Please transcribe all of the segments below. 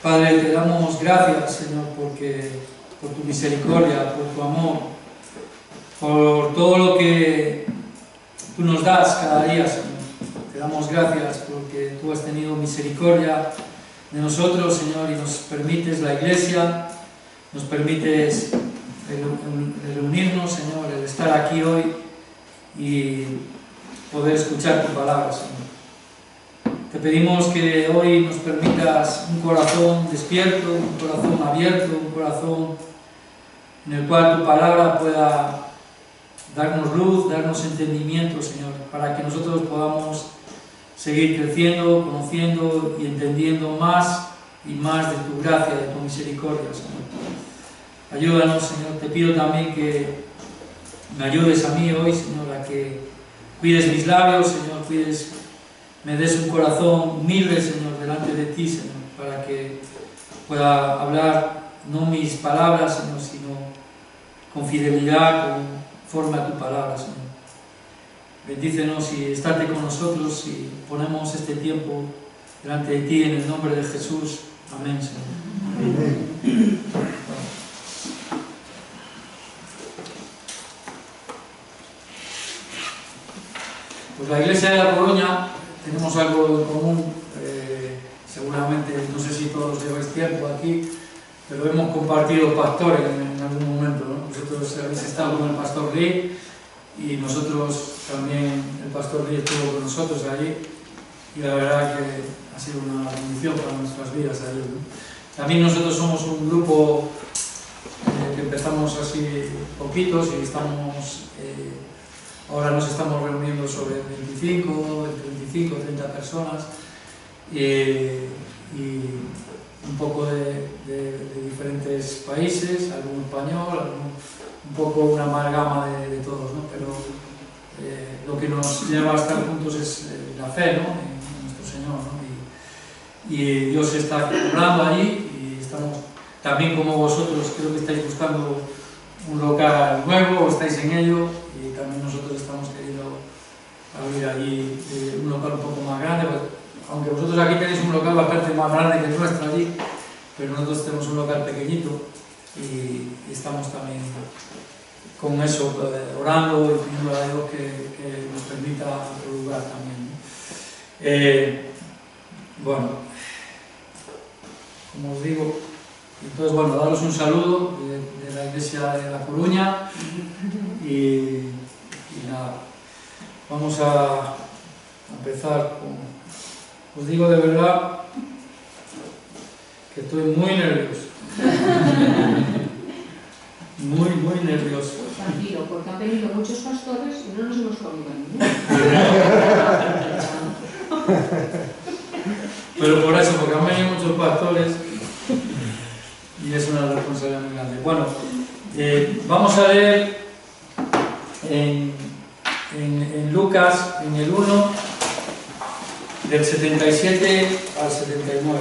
Padre, te damos gracias, Señor, por tu misericordia, por tu amor, por todo lo que tú nos das cada día, Señor. Te damos gracias porque tú has tenido misericordia de nosotros, Señor, y nos permites la Iglesia, nos permites el reunirnos, Señor, el estar aquí hoy y poder escuchar tu palabra, Señor. Te pedimos que hoy nos permitas un corazón despierto, un corazón abierto, un corazón en el cual tu palabra pueda darnos luz, darnos entendimiento, Señor, para que nosotros podamos seguir creciendo, conociendo y entendiendo más y más de tu gracia, de tu misericordia, Señor. Ayúdanos, Señor. Te pido también que me ayudes a mí hoy, Señor, a que cuides mis labios, Señor, me des un corazón humilde, Señor, delante de ti, Señor, para que pueda hablar no mis palabras, Señor, sino con fidelidad, conforme a tu palabra, Señor. Bendícenos y estate con nosotros y ponemos este tiempo delante de ti en el nombre de Jesús. Amén, Señor. Amén. Pues la Iglesia de La Coruña tenemos algo en común, seguramente, no sé si todos lleváis tiempo aquí, pero hemos compartido pastores en algún momento, ¿no? Vosotros habéis estado con el pastor Lee y nosotros también, el pastor Lee estuvo con nosotros allí y la verdad que ha sido una bendición para nuestras vidas allí, ¿no? También nosotros somos un grupo que empezamos así poquitos y estamos... ahora nos estamos reuniendo sobre 25, 30 personas y un poco de diferentes países, algún español, un poco una amalgama de todos, ¿no? Pero lo que nos lleva a estar juntos es la fe, ¿no? En nuestro Señor, ¿no? Y Dios está obrando allí y estamos, también como vosotros, creo que estáis buscando un local nuevo o estáis en ello. Y también nosotros estamos queriendo abrir allí un local un poco más grande, pues, aunque vosotros aquí tenéis un local bastante más grande que el nuestro allí, pero nosotros tenemos un local pequeñito y estamos también con eso, orando y pidiendo a Dios que nos permita otro lugar también, ¿no? Bueno, como os digo, entonces bueno, daros un saludo de la Iglesia de La Coruña y nada, vamos a empezar con... Os digo de verdad que estoy muy nervioso. Muy nervioso. Tranquilo, porque han venido muchos pastores y no nos hemos comido ninguno. Pero por eso, porque han venido muchos pastores y es una responsabilidad muy grande. Bueno, vamos a leer en Lucas, en el 1, del 77 al 79.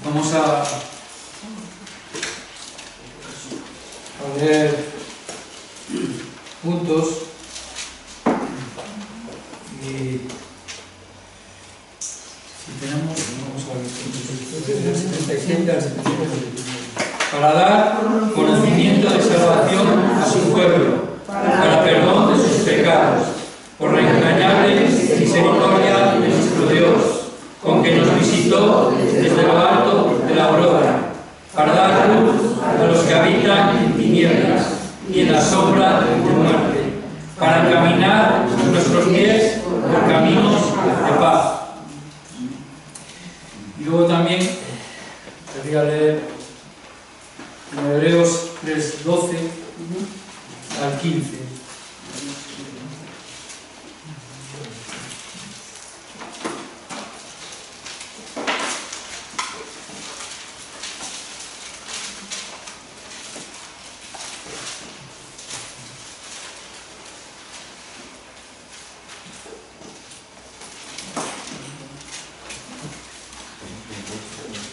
Vamos a leer juntos y si tenemos, vamos a ver, desde el 77 al 79, para dar conocimiento de salvación a su pueblo, para perdón de sus pecados, por la entrañable misericordia de nuestro Dios, con que nos visitó desde lo alto de la aurora, para dar luz a los que habitan en tinieblas y en la sombra de muerte, para encaminar nuestros pies por caminos de paz. Y luego también quería leer en Hebreos 3:12 al 15.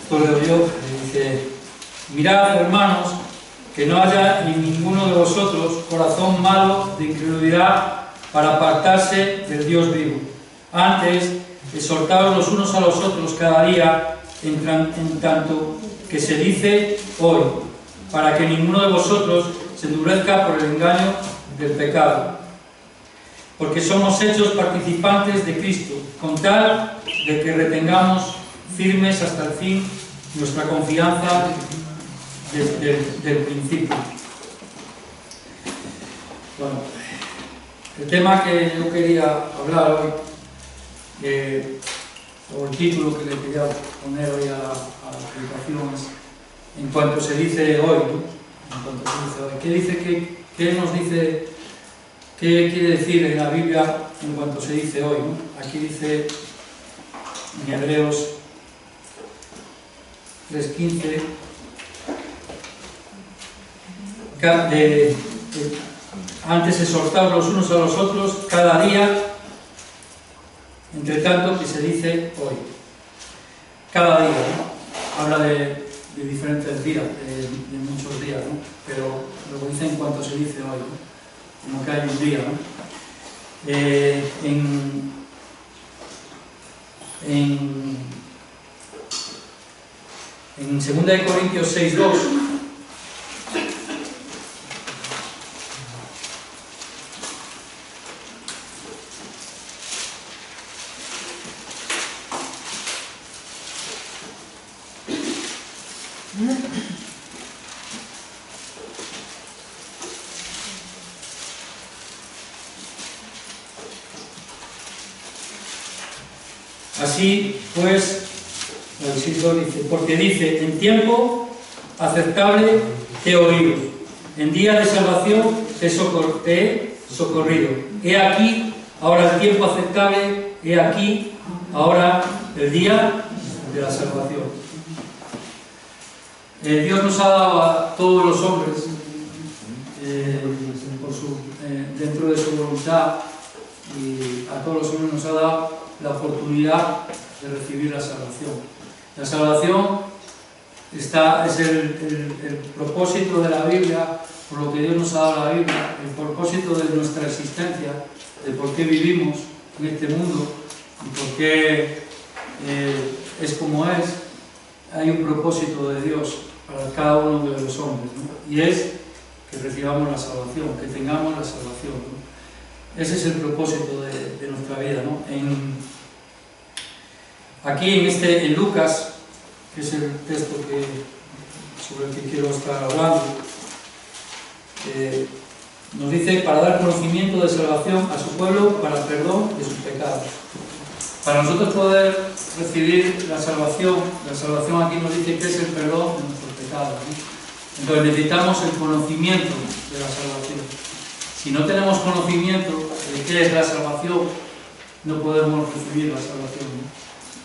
Esto leo yo, dice: mirad, hermanos, que no haya en ninguno de vosotros corazón malo de incredulidad para apartarse del Dios vivo. Antes, exhortaos los unos a los otros cada día, en tanto que se dice hoy, para que ninguno de vosotros se endurezca por el engaño del pecado. Porque somos hechos participantes de Cristo, con tal de que retengamos firmes hasta el fin nuestra confianza del principio. Bueno, el tema que yo quería hablar hoy, o el título que le quería poner hoy a la predicación es en cuanto se dice hoy, ¿no? En cuanto se dice hoy. ¿Qué dice, qué nos dice, qué quiere decir en la Biblia en cuanto se dice hoy, ¿no? Aquí dice en Hebreos 3:15 antes exhortaos los unos a los otros cada día, entre tanto que se dice hoy. Cada día, ¿no? Habla de diferentes días, de muchos días, ¿no? Pero lo dice en cuanto se dice hoy, ¿no? Como que hay un día, ¿no? En 2 Corintios 6:2 así pues, el escritor dice, porque dice, en tiempo aceptable te he oído, en día de salvación te he socorrido. He aquí, ahora el tiempo aceptable, he aquí, ahora el día de la salvación. Dios nos ha dado a todos los hombres, dentro de su voluntad, y a todos los hombres nos ha dado la oportunidad de recibir la salvación. La salvación es el propósito de la Biblia, por lo que Dios nos ha dado la Biblia, el propósito de nuestra existencia, de por qué vivimos en este mundo y por qué es como es. Hay un propósito de Dios para cada uno de los hombres, ¿no? Y es que recibamos la salvación, que tengamos la salvación, ¿no? Ese es el propósito de nuestra vida, ¿no? Aquí en Lucas, que es el texto sobre el que quiero estar hablando, nos dice para dar conocimiento de salvación a su pueblo para perdón de sus pecados. Para nosotros poder recibir la salvación aquí nos dice que es el perdón de nuestros pecados, ¿no? Entonces necesitamos el conocimiento de la salvación. Si no tenemos conocimiento de qué es la salvación, no podemos recibir la salvación, ¿no?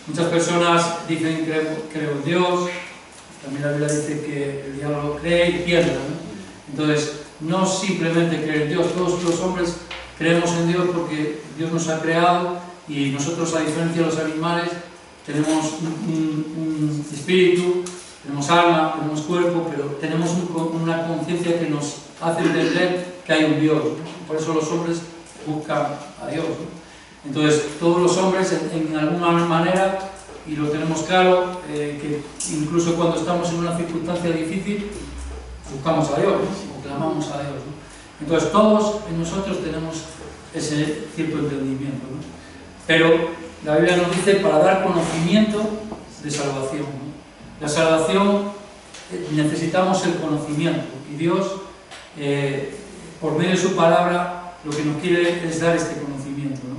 Muchas personas dicen creo en Dios, también la Biblia dice que el diablo cree y pierde, ¿no? Entonces, no simplemente creer en Dios, todos los hombres creemos en Dios porque Dios nos ha creado y nosotros, a diferencia de los animales, tenemos un espíritu, tenemos alma, tenemos cuerpo, pero tenemos una conciencia que nos hace entender que hay un Dios, ¿no? Por eso los hombres buscan a Dios, ¿no? Entonces, todos los hombres, en alguna manera, y lo tenemos claro, que incluso cuando estamos en una circunstancia difícil, buscamos a Dios, ¿no? O clamamos a Dios, ¿no? Entonces, todos en nosotros tenemos ese cierto entendimiento, ¿no? Pero la Biblia nos dice para dar conocimiento de salvación, ¿no? La salvación, necesitamos el conocimiento, y Dios, por medio de su palabra, lo que nos quiere es dar este conocimiento, ¿no?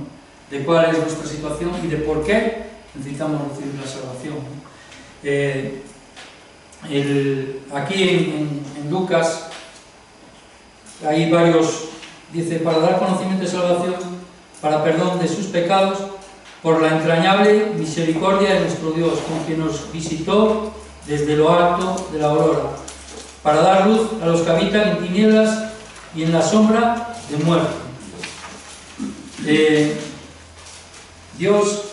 De cuál es nuestra situación y de por qué necesitamos recibir la salvación, ¿no? Aquí en Lucas hay varios, dice, para dar conocimiento de salvación, para perdón de sus pecados, por la entrañable misericordia de nuestro Dios, con quien nos visitó desde lo alto de la aurora, para dar luz a los que habitan en tinieblas y en la sombra de muerte. Dios,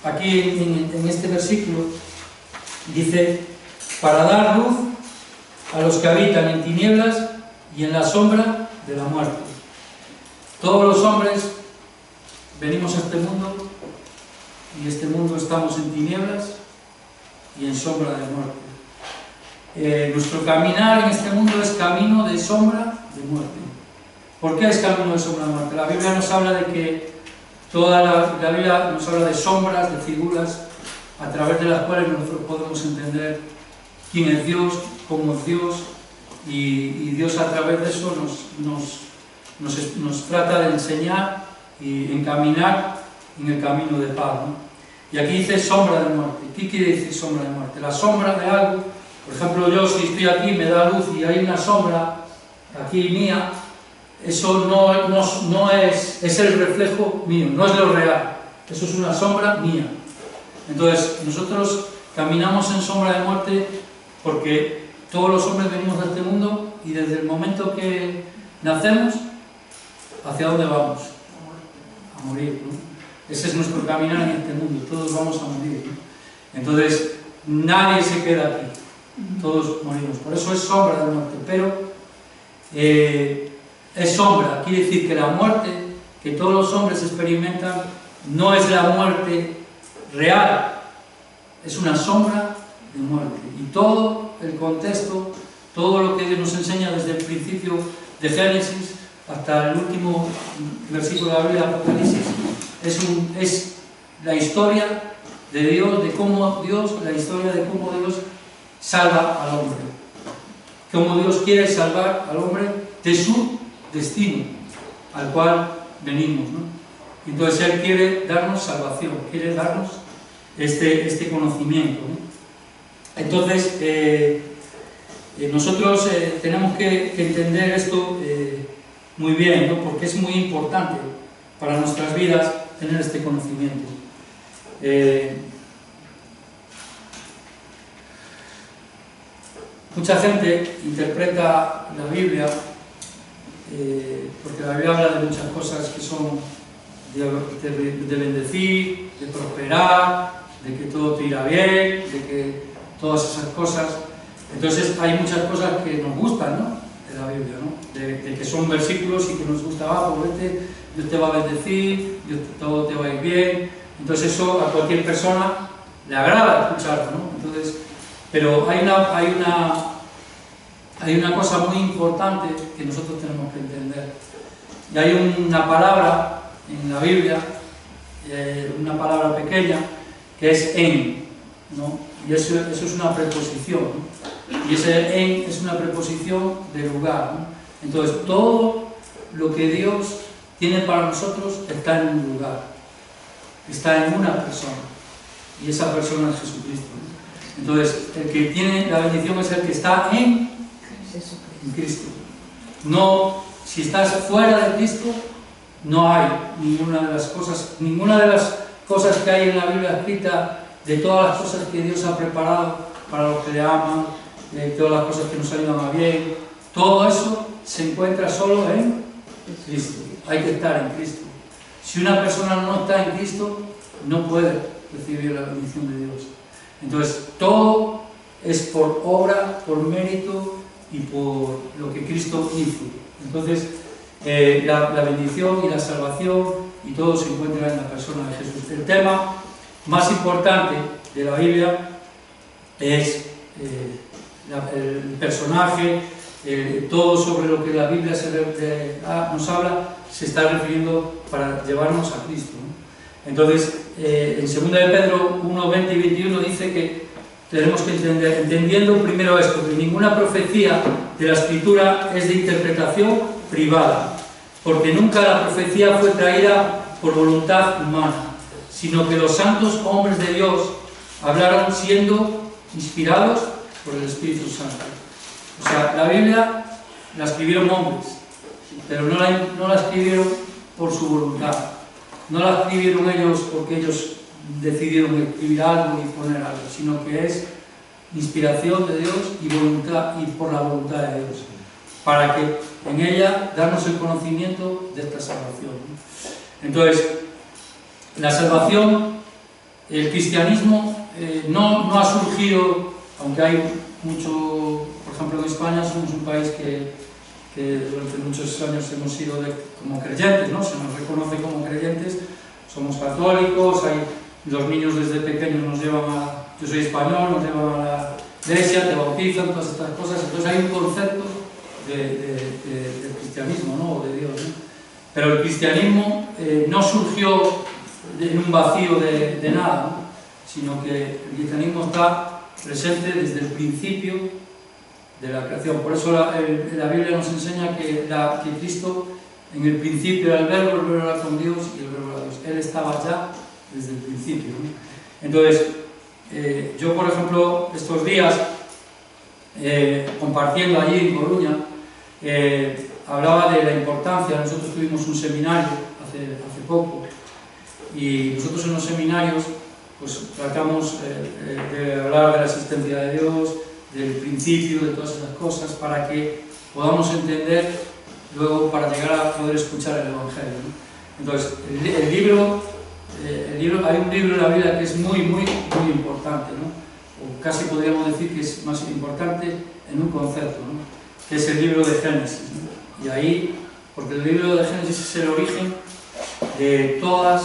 aquí en este versículo, dice, para dar luz a los que habitan en tinieblas y en la sombra de la muerte. Todos los hombres venimos a este mundo y este mundo estamos en tinieblas y en sombra de muerte. Nuestro caminar en este mundo es camino de sombra de muerte. ¿Por qué es camino de sombra de muerte? La Biblia nos habla de que la Biblia nos habla de sombras, de figuras, a través de las cuales nosotros podemos entender quién es Dios, cómo es Dios, y Dios a través de eso nos trata de enseñar y encaminar en el camino de paz, ¿no? Y aquí dice sombra de muerte. ¿Qué quiere decir sombra de muerte? La sombra de algo. Por ejemplo, yo si estoy aquí, me da luz y hay una sombra aquí mía, eso no es el reflejo mío, no es lo real, eso es una sombra mía. Entonces, nosotros caminamos en sombra de muerte porque todos los hombres venimos de este mundo y desde el momento que nacemos, ¿hacia dónde vamos? A morir, ¿no? Ese es nuestro caminar en este mundo, todos vamos a morir, ¿no? Entonces, nadie se queda aquí, todos morimos, por eso es sombra de muerte, pero es sombra, quiere decir que la muerte que todos los hombres experimentan no es la muerte real, es una sombra de muerte. Y todo el contexto, todo lo que nos enseña desde el principio de Génesis hasta el último versículo de la Biblia, Apocalipsis, es la historia de Dios, la historia de cómo Dios salva al hombre, cómo Dios quiere salvar al hombre de su destino, al cual venimos, ¿no? Entonces Él quiere darnos salvación, quiere darnos este conocimiento, ¿no? Entonces, nosotros tenemos que entender esto muy bien, ¿no? Porque es muy importante para nuestras vidas tener este conocimiento. Mucha gente interpreta la Biblia, porque la Biblia habla de muchas cosas que son de bendecir, de prosperar, de que todo te irá bien, de que todas esas cosas. Entonces hay muchas cosas que nos gustan, ¿no?, de la Biblia, ¿no? De que son versículos y que nos gusta, pues vete, Dios te va a bendecir, todo te va a ir bien. Entonces eso a cualquier persona le agrada escucharlo, ¿no? Entonces, pero hay una cosa muy importante que nosotros tenemos que entender. Y hay una palabra en la Biblia, una palabra pequeña, que es en, ¿no? Y eso es una preposición, ¿no? Y ese en es una preposición de lugar, ¿no? Entonces, todo lo que Dios tiene para nosotros está en un lugar, está en una persona, y esa persona es Jesucristo, ¿no? Entonces, el que tiene la bendición es el que está en Cristo. No, si estás fuera de Cristo, no hay ninguna de las cosas que hay en la Biblia escrita, de todas las cosas que Dios ha preparado para los que le aman, de todas las cosas que nos ayudan a bien, todo eso se encuentra solo en Cristo. Hay que estar en Cristo. Si una persona no está en Cristo, no puede recibir la bendición de Dios. Entonces, todo es por obra, por mérito y por lo que Cristo hizo. Entonces, la bendición y la salvación y todo se encuentra en la persona de Jesús. El tema más importante de la Biblia es el personaje, todo sobre lo que la Biblia nos habla se está refiriendo para llevarnos a Cristo, ¿no? Entonces, en 2 de Pedro 1, 20 y 21 dice que tenemos que entender, entendiendo primero esto, que ninguna profecía de la Escritura es de interpretación privada, porque nunca la profecía fue traída por voluntad humana, sino que los santos hombres de Dios hablaron siendo inspirados por el Espíritu Santo. O sea, la Biblia la escribieron hombres, pero no la escribieron por su voluntad, no la escribieron ellos porque ellos decidieron escribir algo y poner algo, sino que es inspiración de Dios y voluntad, y por la voluntad de Dios, para que en ella darnos el conocimiento de esta salvación. Entonces, la salvación, el cristianismo no ha surgido aunque hay mucho, por ejemplo en España somos un país que durante muchos años hemos sido como creyentes, ¿no? Se nos reconoce como creyentes, somos católicos, los niños desde pequeños nos llevan yo soy español, nos llevan a la iglesia, te bautizan, todas estas cosas, entonces hay un concepto del cristianismo, ¿no? O de Dios, ¿no? Pero el cristianismo no surgió en un vacío de nada, ¿no? Sino que el cristianismo está presente desde el principio de la creación. Por eso la Biblia nos enseña que Cristo en el principio era el verbo era con Dios y el verbo era Dios. Él estaba ya desde el principio, ¿no? Entonces, yo por ejemplo estos días compartiendo allí en Coruña hablaba de la importancia. Nosotros tuvimos un seminario hace poco y nosotros en los seminarios pues tratamos de hablar de la existencia de Dios, del principio, de todas esas cosas, para que podamos entender luego, para llegar a poder escuchar el Evangelio, ¿no? Entonces, hay un libro en la Biblia que es muy importante, ¿no? O casi podríamos decir que es más importante en un concepto, ¿no? Que es el libro de Génesis, ¿no? Y ahí, porque el libro de Génesis es el origen de todo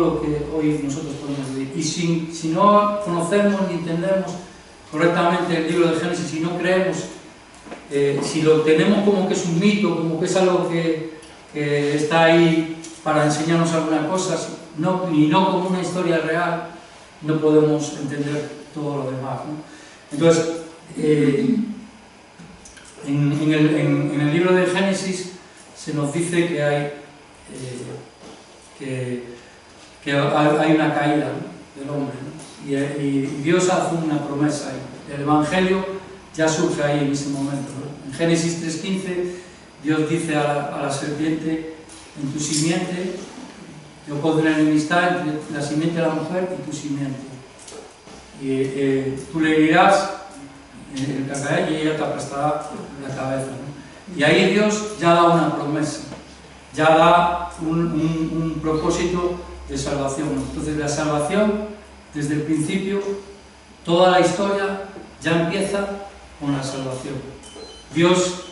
lo que hoy nosotros podemos vivir. Y si no conocemos ni entendemos correctamente el libro de Génesis, si no creemos, si lo tenemos como que es un mito, como que es algo que está ahí para enseñarnos alguna cosa, y no como una historia real, no podemos entender todo lo demás, ¿no? Entonces, en el libro de Génesis se nos dice que hay una caída, ¿no? del hombre, ¿no? Y Dios hace una promesa ahí. El Evangelio ya surge ahí en ese momento, ¿no? En Génesis 3:15 Dios dice a la serpiente: en tu simiente yo pondré enemistad entre la simiente de la mujer y tu simiente, y tú le herirás el cacaé y ella te aplastará la cabeza, ¿no? Y ahí Dios ya da una promesa, ya da un propósito de salvación, ¿no? Entonces la salvación, desde el principio, toda la historia ya empieza con la salvación. Dios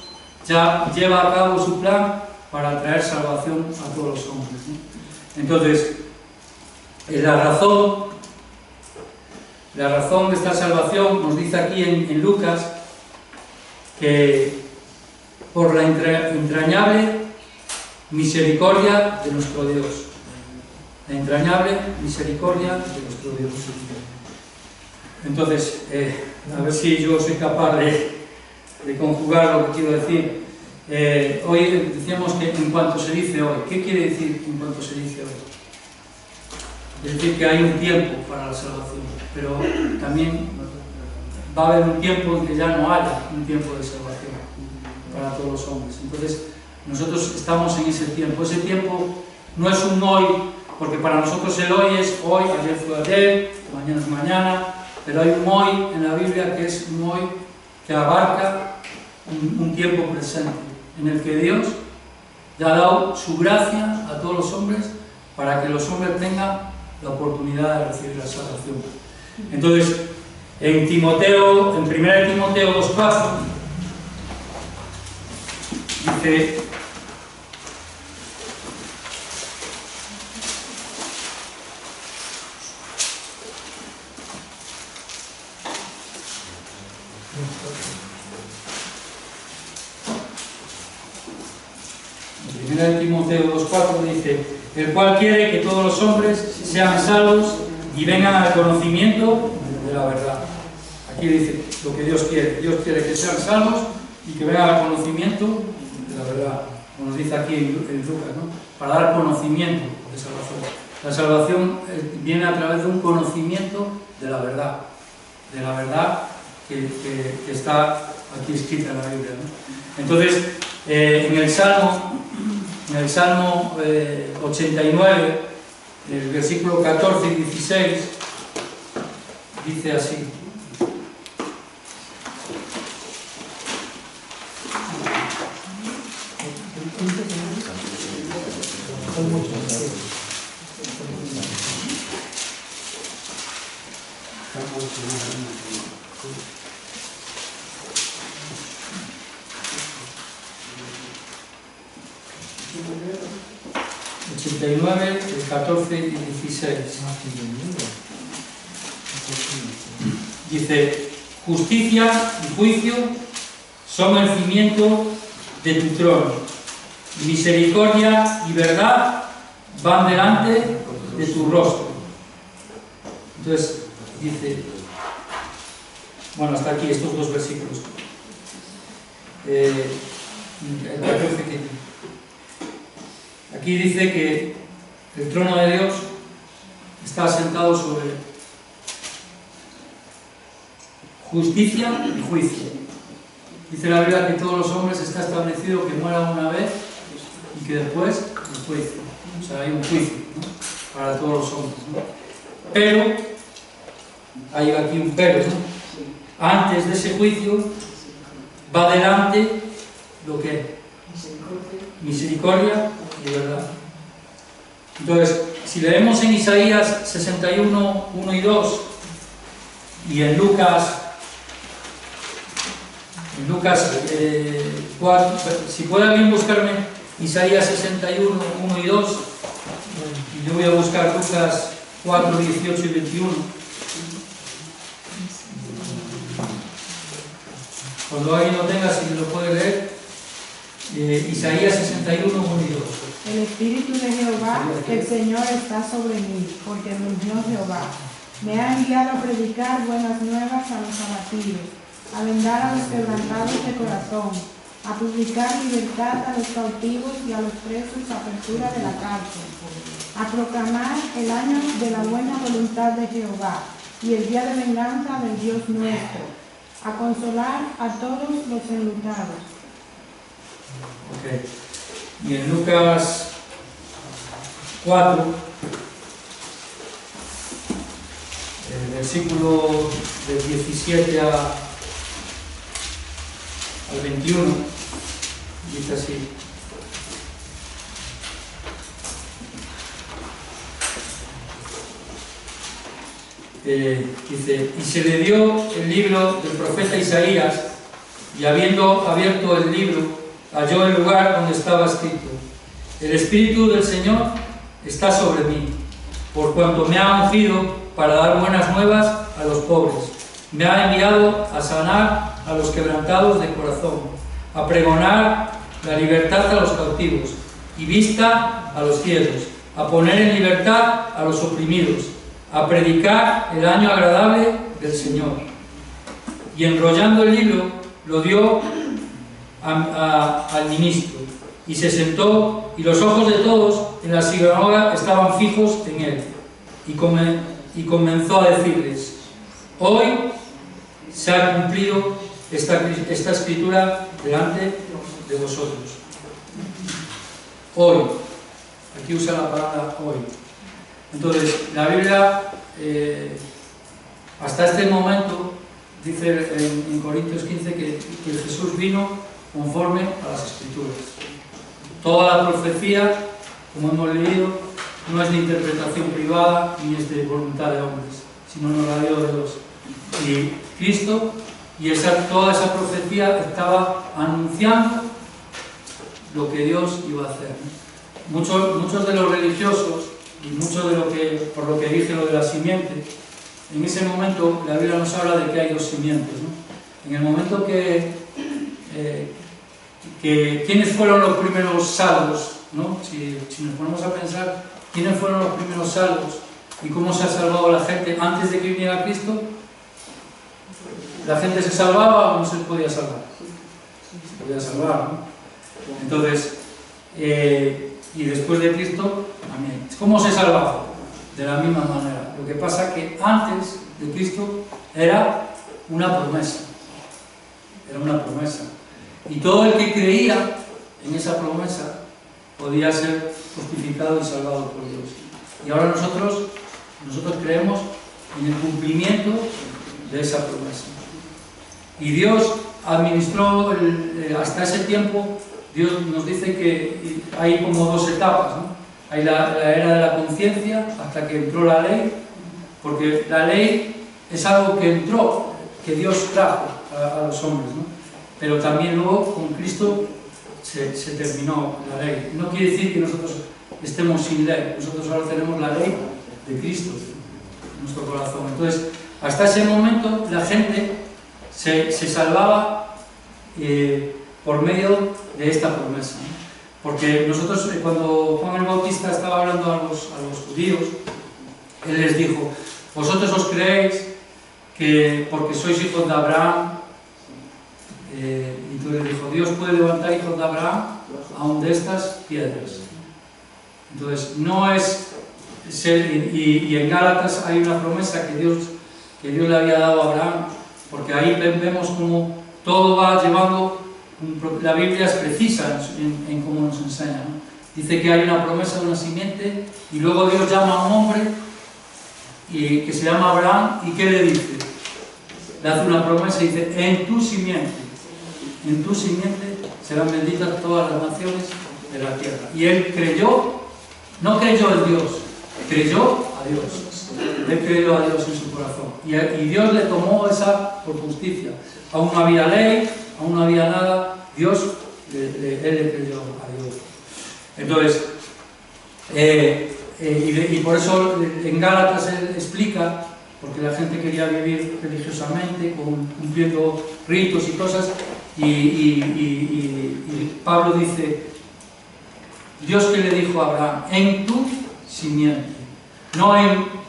ya lleva a cabo su plan para traer salvación a todos los hombres, ¿no? Entonces, la razón de esta salvación nos dice aquí en Lucas que por la entrañable misericordia de nuestro Dios. La entrañable misericordia de nuestro Dios. Entonces, a ver si yo soy capaz de conjugar lo que quiero decir. Hoy decíamos que en cuanto se dice hoy. ¿Qué quiere decir en cuanto se dice hoy? Es decir, que hay un tiempo para la salvación, pero también va a haber un tiempo en que ya no haya un tiempo de salvación para todos los hombres. Entonces, nosotros estamos en ese tiempo. Ese tiempo no es un hoy, porque para nosotros el hoy es hoy, ayer fue ayer, mañana es mañana, pero hay un hoy en la Biblia que es un hoy que abarca un tiempo presente, en el que Dios ya ha dado su gracia a todos los hombres para que los hombres tengan la oportunidad de recibir la salvación. Entonces, en 1 Timoteo 2:4 dice: en 1 Timoteo 2:4 dice: el cual quiere que todos los hombres sean salvos y vengan al conocimiento de la verdad. Aquí dice lo que Dios quiere. Dios quiere que sean salvos y que vengan al conocimiento de la verdad. Como nos dice aquí en Lucas, ¿no? Para dar conocimiento de salvación. La salvación viene a través de un conocimiento de la verdad que está aquí escrita en la Biblia, ¿no? Entonces, en el Salmo 89, el versículo 14 y 16, dice así: 89, el 14 y 16. Dice: justicia y juicio son el cimiento de tu trono. Misericordia y verdad van delante de tu rostro. Entonces, dice, bueno, hasta aquí estos dos versículos. El 14 que aquí dice que el trono de Dios está asentado sobre justicia y juicio. Dice la Biblia que todos los hombres está establecido que mueran una vez y que después el juicio. O sea, hay un juicio, ¿no?, para todos los hombres, ¿no? Pero, hay aquí un pero, ¿no? Antes de ese juicio va delante lo que misericordia y verdad. Entonces, si leemos en Isaías 61, 1 y 2 y en Lucas 4, si puede alguien buscarme Isaías 61, 1 y 2, y yo voy a buscar Lucas 4, 18 y 21. Cuando alguien lo tenga, si lo puede leer, Isaías 61, 1 y 2. El Espíritu de Jehová, el Señor, está sobre mí, porque me ungió Jehová. Me ha enviado a predicar buenas nuevas a los abatidos, a vendar a los quebrantados de corazón, a publicar libertad a los cautivos y a los presos, apertura de la cárcel, a proclamar el año de la buena voluntad de Jehová y el día de venganza del Dios nuestro, a consolar a todos los enlutados. Okay. Y en Lucas 4, el versículo del 17 al 21, dice así: dice, y se le dio el libro del profeta Isaías, y habiendo abierto el libro, halló el lugar donde estaba escrito: el Espíritu del Señor está sobre mí, por cuanto me ha ungido para dar buenas nuevas a los pobres. Me ha enviado a sanar a los quebrantados de corazón, a pregonar la libertad a los cautivos y vista a los ciegos, a poner en libertad a los oprimidos, a predicar el año agradable del Señor. Y enrollando el libro, lo dio al ministro, y se sentó, y los ojos de todos en la sinagoga estaban fijos en él, y comenzó a decirles: hoy se ha cumplido esta escritura delante de vosotros. Hoy, aquí usa la palabra hoy. Entonces, la Biblia, hasta este momento, dice en Corintios 15 que Jesús vino conforme a las Escrituras. Toda la profecía, como hemos leído, no es de interpretación privada ni es de voluntad de hombres, sino nos la dio Dios. Y Cristo, y toda esa profecía estaba anunciando lo que Dios iba a hacer. Muchos de los religiosos, y mucho de lo que, por lo que dije lo de la simiente, en ese momento la Biblia nos habla de que hay dos simientes, ¿no? En el momento que ¿quiénes fueron los primeros salvos, ¿no? Si nos ponemos a pensar, ¿quiénes fueron los primeros salvos y cómo se ha salvado la gente antes de que viniera Cristo? ¿La gente se salvaba o no se podía salvar? Se podía salvar, ¿no? Entonces, y después de Cristo, también. ¿Cómo se salvaba? De la misma manera. Lo que pasa es que antes de Cristo era una promesa. Era una promesa. Y todo el que creía en esa promesa podía ser justificado y salvado por Dios. Y ahora nosotros creemos en el cumplimiento de esa promesa. Y Dios administró, hasta ese tiempo, Dios nos dice que hay como dos etapas, ¿no? Hay la era de la conciencia, hasta que entró la ley, porque la ley es algo que entró, que Dios trajo a los hombres, ¿no? Pero también luego con Cristo se terminó la ley. No quiere decir que nosotros estemos sin ley, nosotros ahora tenemos la ley de Cristo en nuestro corazón. Entonces, hasta ese momento la gente se salvaba por medio de esta promesa, ¿no? Porque nosotros, cuando Juan el Bautista estaba hablando a los judíos, él les dijo: vosotros os creéis que porque sois hijos de Abraham, y entonces le dijo: Dios puede levantar hijos de Abraham aún de estas piedras. Entonces, no es ser, y en Gálatas hay una promesa que Dios le había dado a Abraham, porque ahí vemos como todo va llevando, la Biblia es precisa en cómo nos enseña, ¿no? Dice que hay una promesa de una simiente, y luego Dios llama a un hombre que se llama Abraham, y ¿qué le dice? Le hace una promesa y dice: en tu simiente serán benditas todas las naciones de la tierra. Y él creyó, no creyó en Dios, creyó a Dios. Él creyó a Dios en su corazón. Y Dios le tomó esa por justicia. Aún no había ley, aún no había nada, Dios, él le creyó a Dios. Entonces, y por eso en Gálatas él explica, porque la gente quería vivir religiosamente, cumpliendo ritos y cosas, y Pablo dice: Dios que le dijo a Abraham: en tu simiente, no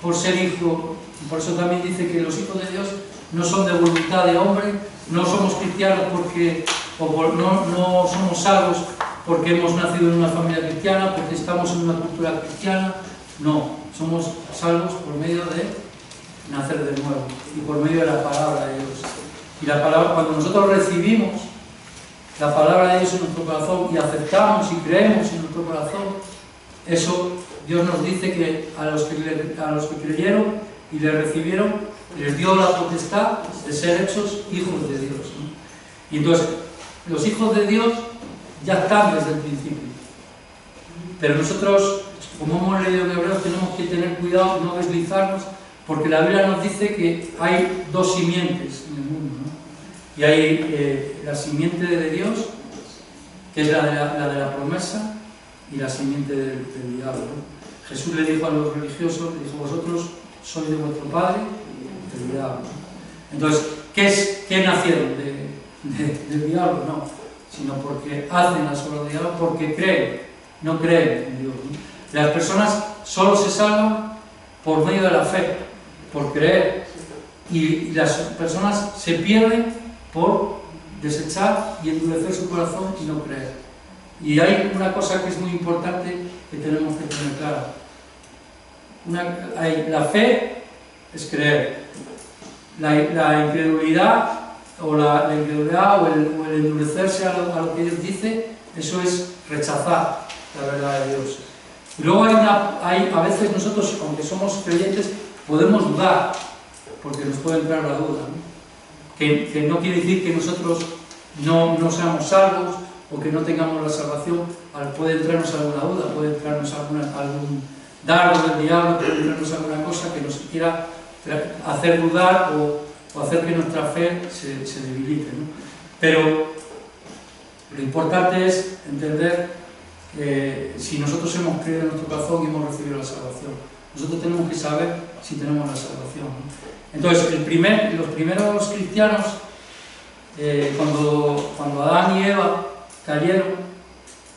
por ser hijo. Por eso también dice que los hijos de Dios no son de voluntad de hombre, no somos cristianos no somos salvos porque hemos nacido en una familia cristiana, porque estamos en una cultura cristiana. No, somos salvos por medio de nacer de nuevo y por medio de la palabra de Dios. Y la palabra, cuando nosotros recibimos la palabra de Dios en nuestro corazón y aceptamos y creemos en nuestro corazón, eso Dios nos dice que a los que creyeron y le recibieron, les dio la potestad de ser hechos hijos de Dios, ¿no? Y entonces, los hijos de Dios ya están desde el principio. Pero nosotros, como hemos leído en Hebreos, tenemos que tener cuidado, no deslizarnos, porque la Biblia nos dice que hay dos simientes en el mundo, ¿no? Y hay la simiente de Dios, que es la de la promesa, y la simiente del diablo, ¿no? Jesús le dijo a los religiosos, le dijo: vosotros sois de vuestro padre, del diablo. Entonces, ¿qué nacieron del diablo? No, sino porque hacen las obras del diablo, porque creen, no creen en Dios, ¿no? Las personas solo se salvan por medio de la fe, por creer, y las personas se pierden por desechar y endurecer su corazón y no creer. Y hay una cosa que es muy importante que tenemos que tener clara. La fe es creer. La incredulidad o el endurecerse a lo que Dios dice, eso es rechazar la verdad de Dios. Y luego a veces nosotros, aunque somos creyentes, podemos dudar, porque nos puede entrar la duda, ¿no? Que no quiere decir que nosotros no seamos salvos o que no tengamos la salvación. Puede entrarnos alguna duda, puede entrarnos algún dardo del diablo, puede entrarnos alguna cosa que nos quiera hacer dudar o hacer que nuestra fe se debilite, ¿no? Pero lo importante es entender que si nosotros hemos creído en nuestro corazón y hemos recibido la salvación, nosotros tenemos que saber si tenemos la salvación, ¿no? Entonces, los primeros cristianos, cuando Adán y Eva cayeron,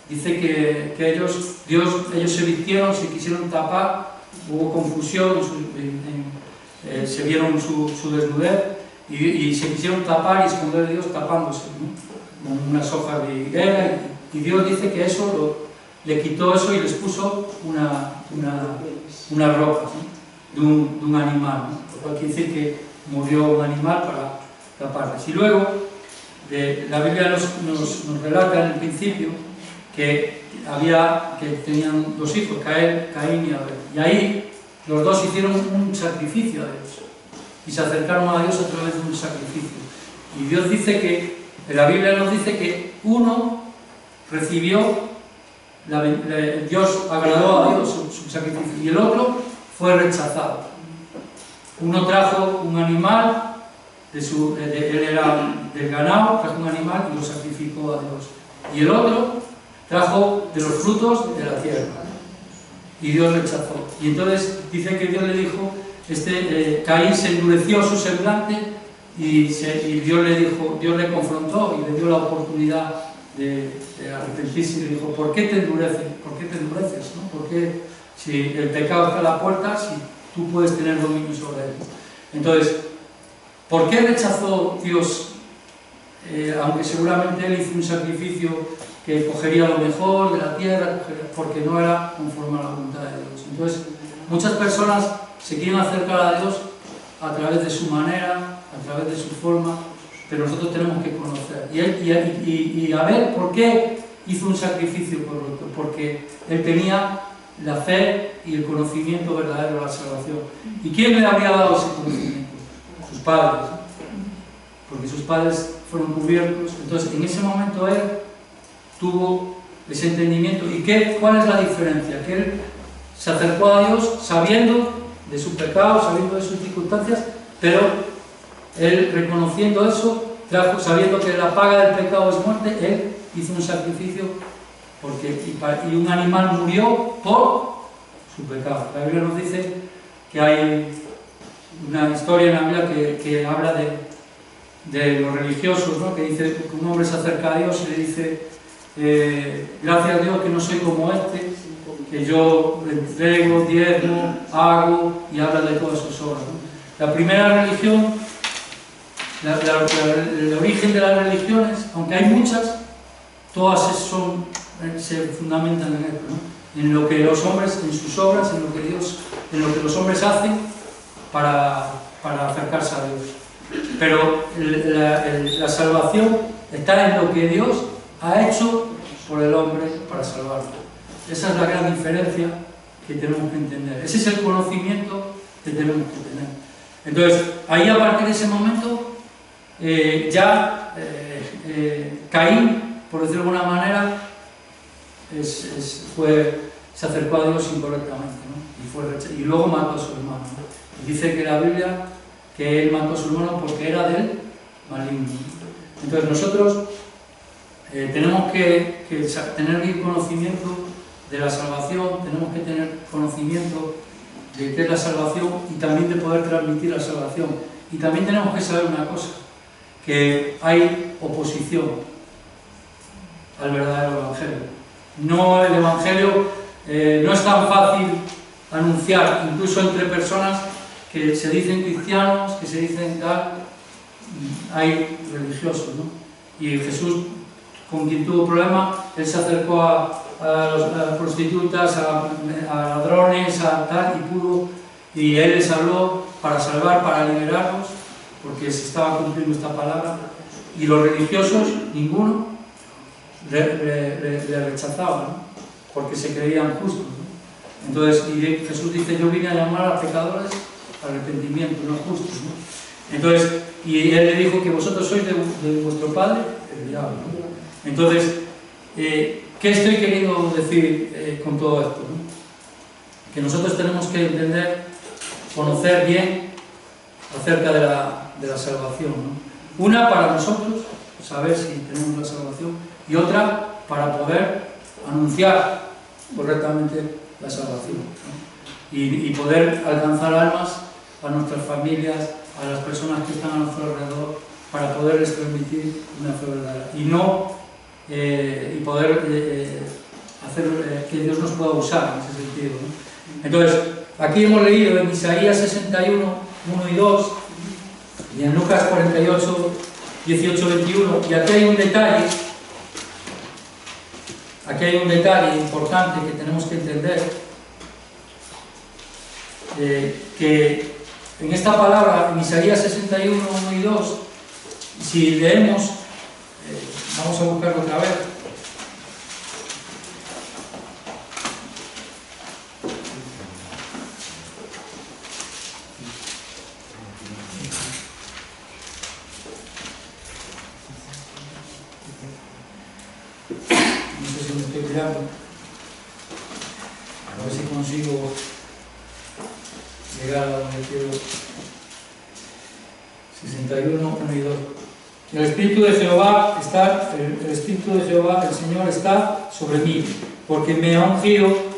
dice que ellos se vistieron, se quisieron tapar, hubo confusión, se vieron su desnudez y se quisieron tapar y esconder de Dios tapándose, ¿no? Con unas hojas de higuera, y Dios dice que le quitó eso y les puso una ropa, ¿no? de un animal, ¿no? Lo cual quiere decir que murió un animal para taparles. Y luego la Biblia nos relata en el principio que tenían dos hijos, Caín y Abel, y ahí los dos hicieron un sacrificio a Dios y se acercaron a Dios a través de un sacrificio. Y Dios dice la Biblia nos dice que uno recibió, Dios agradó a Dios su sacrificio, y el otro fue rechazado. Uno trajo un animal, él era del ganado, trajo un animal y lo sacrificó a Dios. Y el otro trajo de los frutos de la tierra. Y Dios rechazó. Y entonces dice que Dios le dijo, Caín se endureció su semblante y Dios le dijo, Dios le confrontó y le dio la oportunidad de arrepentirse y le dijo, ¿por qué te endureces? ¿Por qué te endureces? ¿No? ¿Por qué, si el pecado está a la puerta, si tú puedes tener dominio sobre él? Entonces, ¿por qué rechazó Dios? Aunque seguramente él hizo un sacrificio que cogería lo mejor de la tierra, porque no era conforme a la voluntad de Dios. Entonces, muchas personas se quieren acercar a Dios a través de su manera, a través de su forma, pero nosotros tenemos que conocer. Y a ver por qué hizo un sacrificio por otro, porque él tenía la fe y el conocimiento verdadero de la salvación. ¿Y quién le habría dado ese conocimiento? Sus padres, porque sus padres fueron cubiertos. Entonces, en ese momento él tuvo ese entendimiento. ¿Y cuál es la diferencia? Que él se acercó a Dios sabiendo de su pecado, sabiendo de sus circunstancias, pero él reconociendo eso, sabiendo que la paga del pecado es muerte, él hizo un sacrificio y un animal murió por su pecado. La Biblia nos dice que hay una historia en la Biblia que habla de los religiosos, ¿no? Que dice que un hombre se acerca a Dios y le dice, gracias a Dios que no soy como que yo entrego, diezmo, hago, y habla de todas sus obras, ¿no? La primera religión, el origen de las religiones, aunque hay muchas, todas se fundamentan en esto, ¿no? En lo que los hombres, en sus obras, en lo que los hombres hacen para acercarse a Dios. Pero la salvación está en lo que Dios ha hecho por el hombre para salvarlo. Esa es la gran diferencia que tenemos que entender. Ese es el conocimiento que tenemos que tener. Entonces, ahí a partir de ese momento, Caín, por decirlo de alguna manera, se acercó a Dios incorrectamente, ¿no? Y luego mató a su hermano, ¿no? Y dice que la Biblia que él mató a su hermano porque era del maligno. Entonces nosotros tenemos que tener conocimiento de la salvación, tenemos que tener conocimiento de qué es la salvación y también de poder transmitir la salvación. Y también tenemos que saber una cosa, que hay oposición al verdadero Evangelio. No, el Evangelio no es tan fácil anunciar, incluso entre personas que se dicen cristianos, que se dicen tal, hay religiosos, ¿no? Y Jesús, con quien tuvo problemas, él se acercó a las prostitutas, a ladrones, a tal, y él les habló para salvar, para liberarlos, porque se estaba cumpliendo esta palabra, y los religiosos, ninguno, le rechazaban, ¿no? Porque se creían justos, ¿no? Entonces, Jesús dice, yo vine a llamar a pecadores al arrepentimiento, no justos, ¿no? Entonces, y él le dijo que vosotros sois de vuestro padre, el diablo, ¿no? Entonces, ¿qué estoy queriendo decir con todo esto, ¿no? Que nosotros tenemos que entender, conocer bien acerca de la salvación, ¿no? Una para nosotros, saber si tenemos la salvación, y otra para poder anunciar correctamente la salvación, ¿no? Y poder alcanzar almas a nuestras familias, a las personas que están a nuestro alrededor, para poderles transmitir una fe verdadera y poder hacer que Dios nos pueda usar en ese sentido, ¿no? Entonces, aquí hemos leído en Isaías 61, 1 y 2, y en Lucas 48, 18, 21, y aquí hay un detalle importante que tenemos que entender, que en esta palabra, en Isaías 61, 1 y 2, si leemos, vamos a buscarlo otra vez. No sé si me estoy mirando. A ver si consigo llegar a donde quiero. 61, 1 y 2. el Espíritu de Jehová está, el Espíritu de Jehová, el Señor está sobre mí, porque me ha ungido.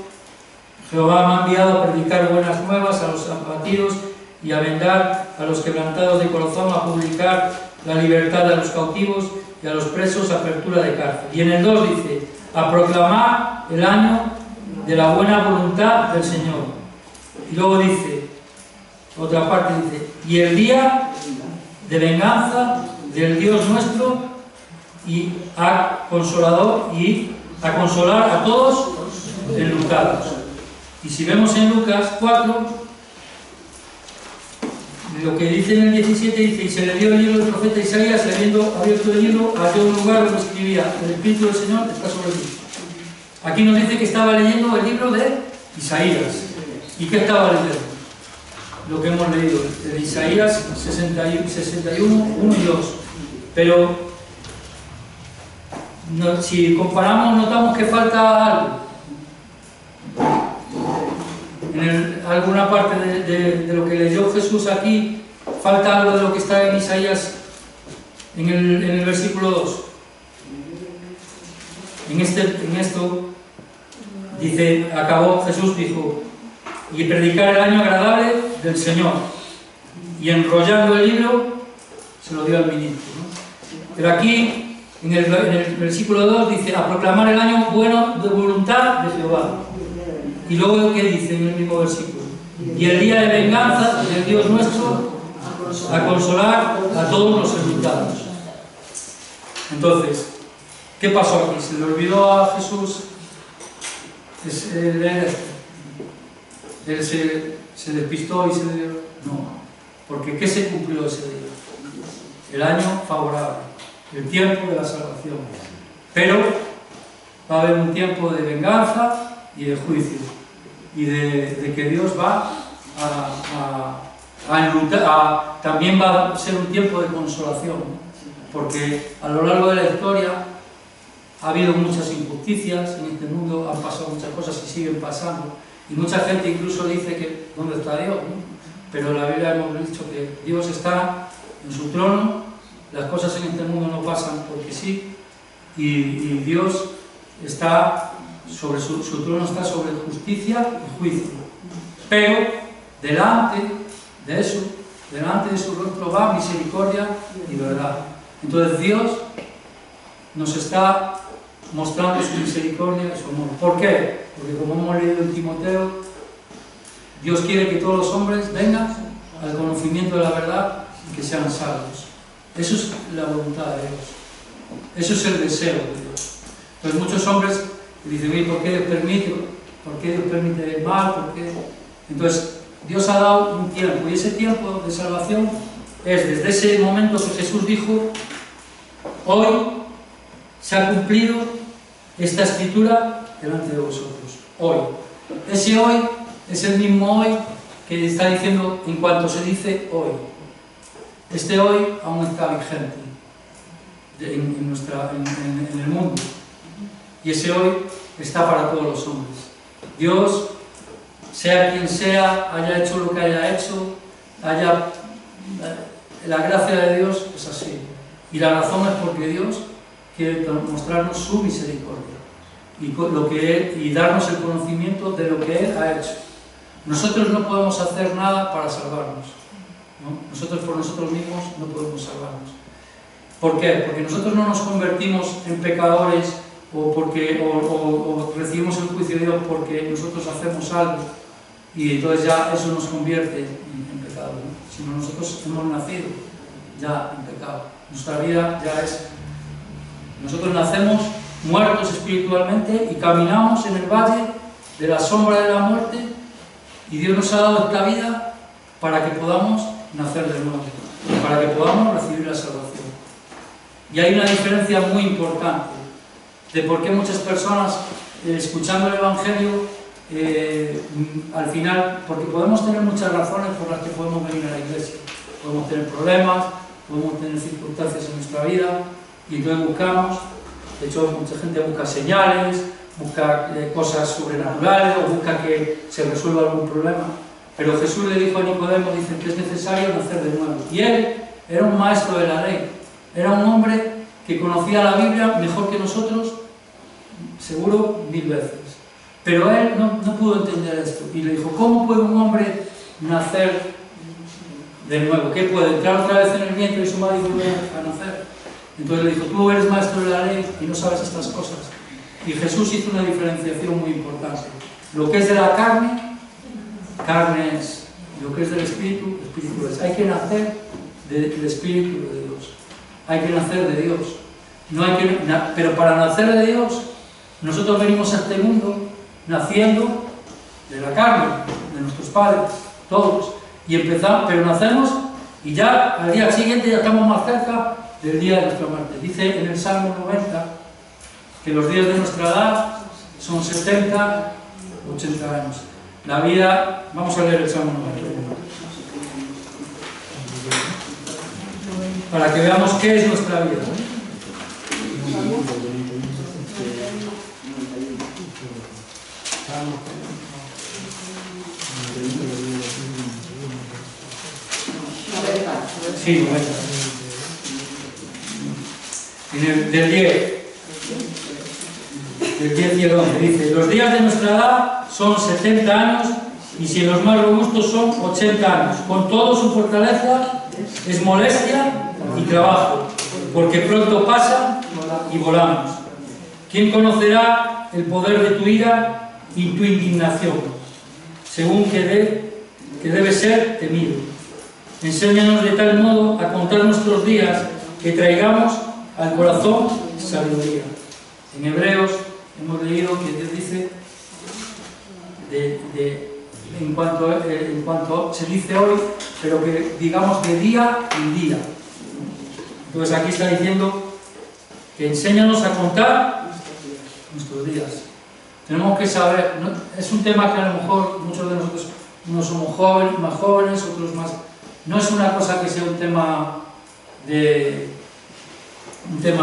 Jehová me ha enviado a predicar buenas nuevas a los abatidos y a vendar a los quebrantados de corazón, a publicar la libertad a los cautivos y a los presos apertura de cárcel. Y en el 2 dice, a proclamar el año de la buena voluntad del Señor. Y luego dice, otra parte dice, y el día de venganza del Dios nuestro y a consolador y a consolar a todos enlutados. Y si vemos en Lucas 4, lo que dice en el 17, dice, y se le dio el libro del profeta Isaías, habiendo abierto el libro, halló un lugar donde escribía, el Espíritu del Señor está sobre mí. Aquí nos dice que estaba leyendo el libro de Isaías. ¿Y qué estaba leyendo? Lo que hemos leído, de Isaías 61, 1 y 2. Pero si comparamos, notamos que falta algo. En alguna parte de lo que leyó Jesús aquí, falta algo de lo que está en Isaías en el versículo 2. En esto dice, Jesús dijo, y predicar el año agradable del Señor. Y enrollando el libro, se lo dio al ministro, ¿no? Pero aquí, en el versículo 2, dice, a proclamar el año bueno de voluntad de Jehová. Y luego, ¿qué dice en el mismo versículo? Y el día de venganza del Dios nuestro, a consolar a todos los enlutados. Entonces, ¿qué pasó aquí? ¿Se le olvidó a Jesús leer esto? ¿Él se despistó y se le dio? No, porque ¿qué se cumplió ese día? El año favorable, el tiempo de la salvación. Pero va a haber un tiempo de venganza y de juicio, y de que Dios va a enlutar, también va a ser un tiempo de consolación, porque a lo largo de la historia ha habido muchas injusticias en este mundo, han pasado muchas cosas y siguen pasando, y mucha gente incluso dice que ¿dónde está Dios? ¿No? Pero en la Biblia hemos dicho que Dios está en su trono, las cosas en este mundo no pasan porque sí, y Dios está sobre su trono, está sobre justicia y juicio. Pero delante de su rostro va misericordia y verdad. Entonces Dios nos está mostrando su misericordia y su amor. ¿Por qué? Porque como hemos leído en Timoteo, Dios quiere que todos los hombres vengan al conocimiento de la verdad y que sean salvos. Eso es la voluntad de Dios. Eso es el deseo de Dios. Pues muchos hombres dicen, ¿por qué Dios permite? ¿Por qué Dios permite el mal? ¿Por qué? Entonces, Dios ha dado un tiempo, y ese tiempo de salvación es desde ese momento que Jesús dijo, hoy se ha cumplido esta escritura delante de vosotros. Hoy. Ese hoy es el mismo hoy que está diciendo en cuanto se dice hoy. Este hoy aún está vigente en el mundo. Y ese hoy está para todos los hombres. Dios, sea quien sea, haya hecho lo que haya hecho, la gracia de Dios es así. Y la razón es porque Dios quiere mostrarnos su misericordia y darnos el conocimiento de lo que Él ha hecho. Nosotros no podemos hacer nada para salvarnos, ¿no? Nosotros por nosotros mismos no podemos salvarnos. ¿Por qué? Porque nosotros no nos convertimos en pecadores o recibimos el juicio de Dios porque nosotros hacemos algo y entonces ya eso nos convierte en pecado, ¿no? Sino nosotros hemos nacido ya en pecado. Nuestra vida ya es... Nosotros nacemos muertos espiritualmente y caminamos en el valle de la sombra de la muerte, y Dios nos ha dado esta vida para que podamos nacer de nuevo, para que podamos recibir la salvación. Y hay una diferencia muy importante de por qué muchas personas, escuchando el Evangelio, al final, porque podemos tener muchas razones por las que podemos venir a la iglesia. Podemos tener problemas, podemos tener circunstancias en nuestra vida, y entonces buscamos, de hecho mucha gente busca señales, busca cosas sobrenaturales, o busca que se resuelva algún problema. Pero Jesús le dijo a Nicodemo, dice que es necesario nacer de nuevo. Y él era un maestro de la ley, Era un hombre que conocía la Biblia mejor que nosotros, seguro 1000 veces. Pero él no pudo entender esto. Y le dijo, ¿cómo puede un hombre nacer de nuevo? ¿Qué puede? ¿Entrar otra vez en el vientre y su madre volver a nacer? Entonces le dijo, tú eres maestro de la ley y no sabes estas cosas. Y Jesús hizo una diferenciación muy importante. Lo que es de la carne, carne es. Lo que es del Espíritu, Espíritu es. Hay que nacer del Espíritu de Dios. Hay que nacer de Dios. No hay que, pero para nacer de Dios, nosotros venimos a este mundo naciendo de la carne, de nuestros padres, todos. Y empezamos, pero nacemos y ya al día siguiente ya estamos más cerca del día de nuestra muerte. Dice en el Salmo 90 que los días de nuestra edad son 70, 80 años. La vida, vamos a leer el Salmo 90. Para que veamos qué es nuestra vida. Sí, 90. Del 10 y el 11 dice, los días de nuestra edad son 70 años y si en los más robustos son 80 años. Con todo su fortaleza es molestia y trabajo, porque pronto pasan y volamos. ¿Quién conocerá el poder de tu ira y tu indignación, según que debe ser temido? Enséñanos de tal modo a contar nuestros días que traigamos al corazón sabiduría. En Hebreos hemos leído que Dios dice, en cuanto se dice hoy, pero que digamos de día en día. Entonces aquí está diciendo que enséñanos a contar nuestros días. Tenemos que saber, ¿no? Es un tema que a lo mejor muchos de nosotros, unos somos jóvenes, más jóvenes, otros más. No es una cosa que sea un tema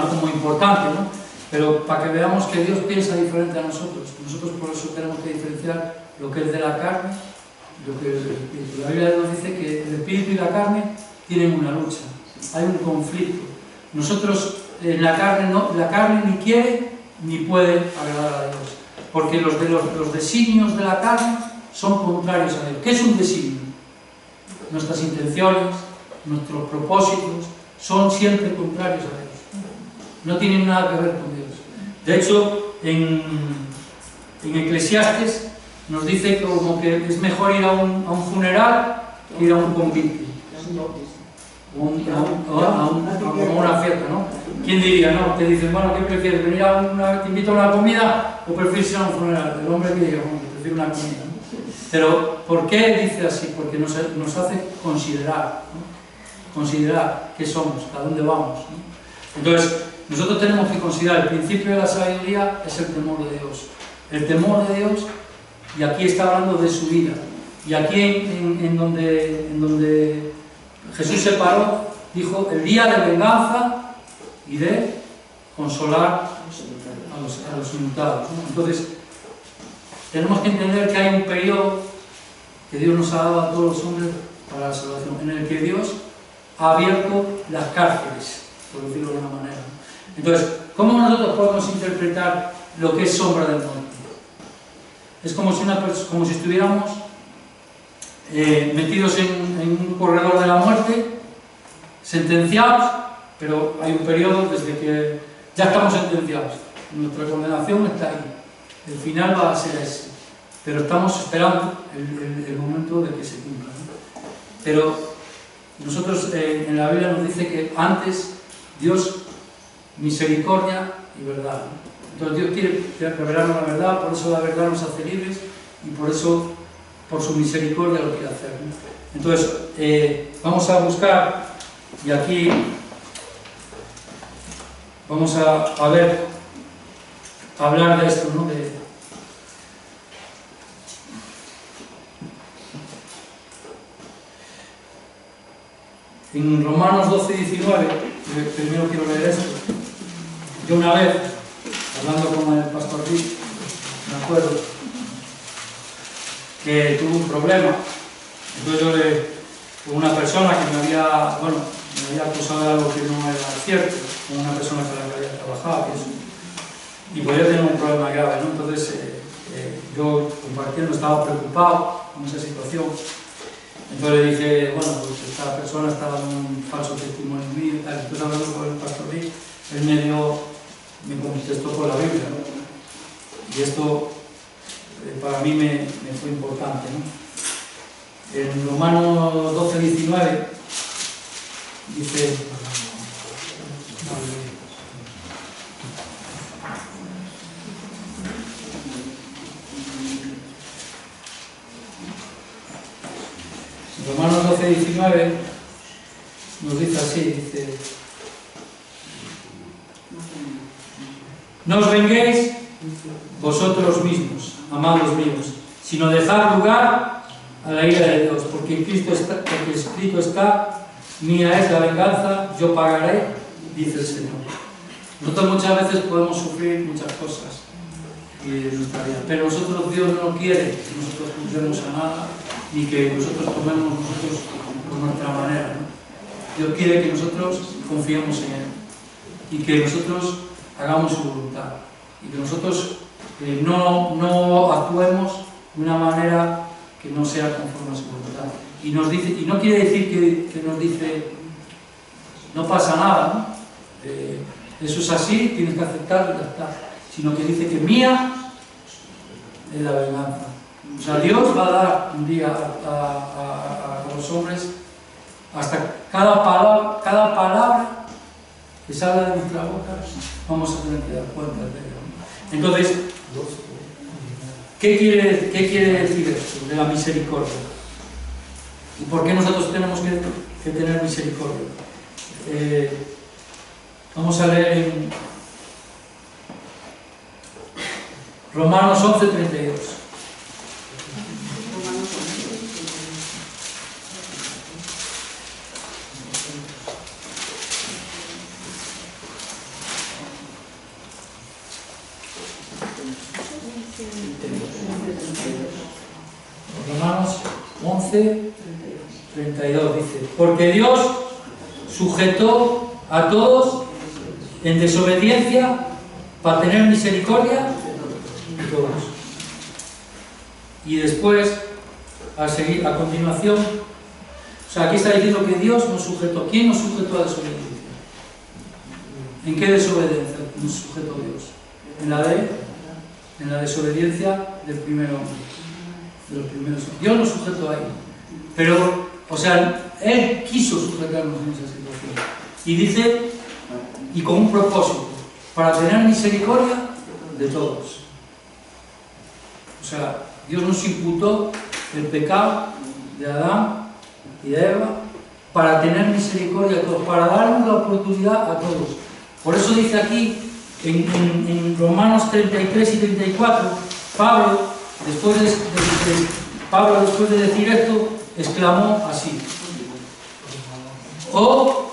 como importante, ¿no? Pero para que veamos que Dios piensa diferente a nosotros. Nosotros por eso tenemos que diferenciar lo que es de la carne, lo que es del Espíritu. La Biblia nos dice que el Espíritu y la carne tienen una lucha, hay un conflicto. Nosotros en la carne ni quiere ni puede agradar a Dios, porque los designios de la carne son contrarios a Dios. ¿Qué es un designio? Nuestras intenciones, nuestros propósitos son siempre contrarios a Dios. No tienen nada que ver con Dios. De hecho, en Eclesiastes nos dice que como que es mejor ir a un funeral que ir a un convite. A una fiesta, ¿no? ¿Quién diría, no? Te dicen, bueno, ¿qué prefieres? ¿Venir te invito a una comida o prefieres ir a un funeral? El hombre que diga, bueno, prefiero una comida, ¿no? Pero, ¿por qué dice así? Porque nos hace considerar, ¿no? Considerar qué somos, a dónde vamos, ¿no? Entonces, nosotros tenemos que considerar el principio de la sabiduría es el temor de Dios. El temor de Dios, y aquí está hablando de su vida. Y aquí en donde Jesús se paró, dijo, el día de venganza y de consolar a los inmutados, ¿no? Entonces, tenemos que entender que hay un periodo que Dios nos ha dado a todos los hombres para la salvación, en el que Dios ha abierto las cárceles, por decirlo de una manera. Entonces, ¿cómo nosotros podemos interpretar lo que es sombra del muerte? Es como si estuviéramos metidos en un corredor de la muerte, sentenciados, pero hay un periodo desde que ya estamos sentenciados. Nuestra condenación está ahí. El final va a ser ese. Pero estamos esperando el momento de que se cumpla, ¿no? Pero nosotros en la Biblia nos dice que antes Dios, misericordia y verdad, ¿no? Entonces Dios quiere revelarnos la verdad, por eso la verdad nos hace libres y por eso, por su misericordia lo quiere hacer, ¿no? Entonces, vamos a buscar, y aquí vamos a hablar de esto, ¿no? En Romanos 12 y 19, primero quiero leer esto. Yo una vez, hablando con el pastor Rick, me acuerdo que tuve un problema. Entonces yo con una persona que me me había acusado de algo que no era cierto, con una persona con la que había trabajado y eso. Y podía tener un problema grave, ¿no? Entonces yo compartiendo estaba preocupado con esa situación. Entonces le dije, bueno, pues esta persona estaba dando un falso testimonio mío y tal. Entonces hablando con el pastor Lee, él me contestó por la Biblia, ¿no? Y esto para mí me fue importante, ¿no? En Romanos 12:19 dice: Romanos 12:19 nos dice así, dice: no os venguéis vosotros mismos, amados míos, sino dejad lugar a la ira de Dios, porque escrito está, mía es la venganza, yo pagaré, dice el Señor. Nosotros muchas veces podemos sufrir muchas cosas en nuestra vida, pero nosotros, Dios no quiere que nosotros juzguemos a nada, ni que nosotros tomemos nosotros por nuestra manera, ¿no? Dios quiere que nosotros confiemos en Él y que nosotros hagamos su voluntad y que nosotros no actuemos de una manera que no sea conforme a su voluntad. Y nos dice, y no quiere decir que nos dice no pasa nada, ¿no? Eso es así, tienes que aceptarlo y ya está, sino que dice que mía es la venganza. O sea, Dios va a dar un día a los hombres hasta cada palabra que salga de nuestra boca, vamos a tener que dar cuenta de ello. Entonces, ¿qué quiere decir esto de la misericordia? ¿Y por qué nosotros tenemos que tener misericordia? Vamos a leer en Romanos 11:32. Romanos 11:32 dice: porque Dios sujetó a todos en desobediencia para tener misericordia de todos. Y después, a continuación, o sea, aquí está diciendo que Dios nos sujetó. ¿Quién nos sujetó a desobediencia? ¿En qué desobediencia nos sujetó Dios? En la desobediencia del primer hombre, de los primeros hombres. Dios nos sujetó ahí. Pero, o sea, Él quiso sujetarnos en esa situación. Y dice, y con un propósito, para tener misericordia de todos. O sea, Dios nos imputó el pecado de Adán y de Eva para tener misericordia de todos, para darnos la oportunidad a todos. Por eso dice aquí, en Romanos 33 y 34, Pablo, después de decir esto, exclamó así: oh,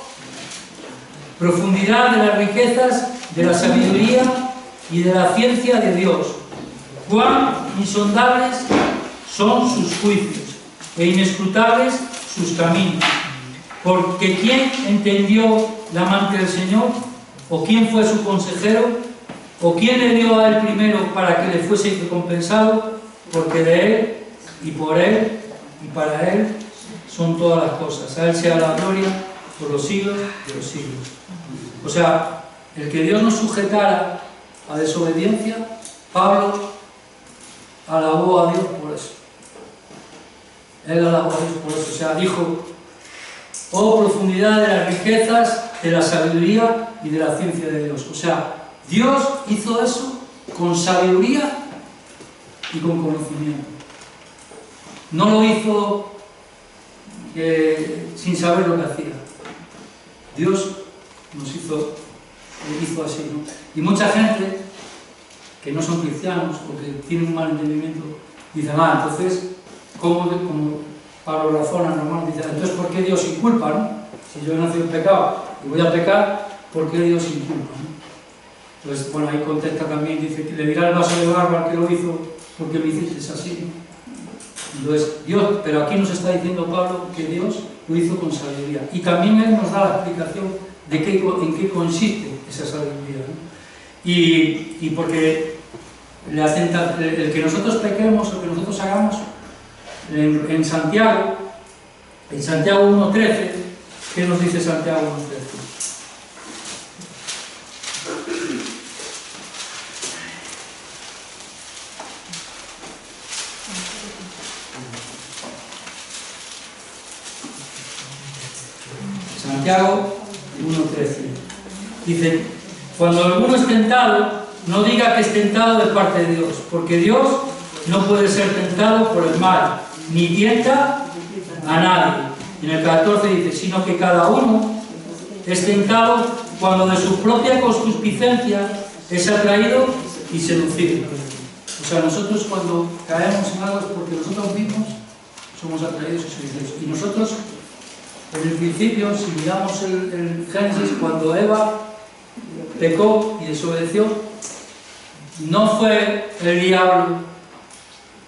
profundidad de las riquezas, de la sabiduría y de la ciencia de Dios, cuán insondables son sus juicios e inescrutables sus caminos. Porque ¿quién entendió la mente del Señor? ¿O quién fue su consejero? ¿O quién le dio a él primero para que le fuese recompensado? Porque de él y por él y para él son todas las cosas. A él sea la gloria por los siglos de los siglos. O sea, el que Dios nos sujetara a desobediencia, Pablo alabó a Dios por eso. Él alabó a Dios por eso. O sea, dijo: oh, profundidad de las riquezas, de la sabiduría y de la ciencia de Dios. O sea, Dios hizo eso con sabiduría y con conocimiento. No lo hizo sin saber lo que hacía. Dios nos hizo así, ¿no? Y mucha gente que no son cristianos o que tienen un mal entendimiento dicen: entonces, como Pablo razona, normal, dice, entonces ¿por qué Dios inculpa, no? Si yo he nacido en pecado y voy a pecar, ¿por qué Dios inculpa, no? Entonces, bueno, ahí contesta también, dice que le dirá el vaso de barro al que lo hizo, porque lo hiciste así, ¿no? Entonces, Dios, pero aquí nos está diciendo Pablo que Dios lo hizo con sabiduría. Y también Él nos da la explicación de en qué consiste esa sabiduría, ¿no? Y porque el que nosotros pequemos o que nosotros hagamos, en Santiago 1.13, ¿qué nos dice Santiago 1.13? Santiago 1.13 dice: cuando alguno es tentado, no diga que es tentado de parte de Dios, porque Dios no puede ser tentado por el mal, ni tienta a nadie. En el 14 dice: sino que cada uno es tentado cuando de su propia concupiscencia es atraído y seducido. O sea, nosotros cuando caemos en algo es porque nosotros mismos somos atraídos y seducidos. Y nosotros, en el principio, si miramos el Génesis, cuando Eva pecó y desobedeció, no fue el diablo,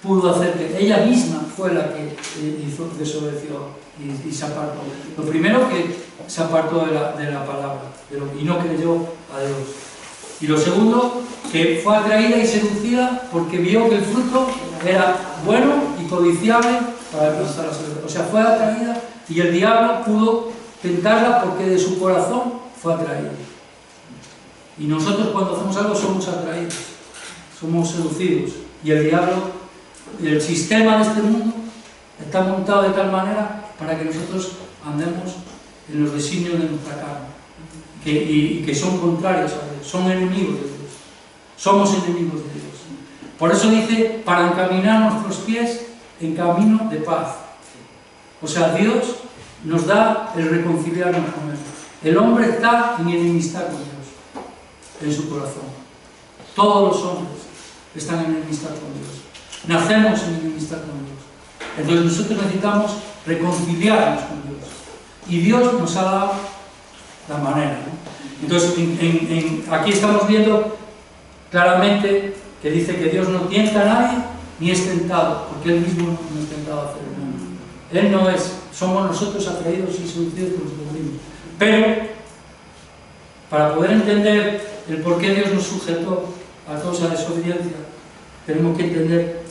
pudo hacer que ella misma fue la que desobedeció y se apartó. Lo primero, que se apartó de la palabra y no creyó a Dios. Y lo segundo, que fue atraída y seducida porque vio que el fruto era bueno y codiciable para alcanzar la salud. O sea, fue atraída y el diablo pudo tentarla porque de su corazón fue atraída. Y nosotros cuando hacemos algo somos atraídos, somos seducidos. Y el diablo, y el sistema de este mundo está montado de tal manera para que nosotros andemos en los designios de nuestra carne, y que son contrarios a Dios, son enemigos de Dios. Somos enemigos de Dios. Por eso dice: para encaminar nuestros pies en camino de paz. O sea, Dios nos da el reconciliarnos con Él. El hombre está en enemistad con Dios, en su corazón. Todos los hombres están en enemistad con Dios. Nacemos en enemistad con Dios. Entonces nosotros necesitamos reconciliarnos con Dios. Y Dios nos ha dado la manera, ¿no? Entonces, aquí estamos viendo claramente que dice que Dios no tienta a nadie ni es tentado, porque Él mismo no es tentado a hacer el mundo. Él no es, somos nosotros atraídos y seducidos por nosotros mismos. Pero, para poder entender el por qué Dios nos sujetó a toda esa desobediencia, tenemos que entender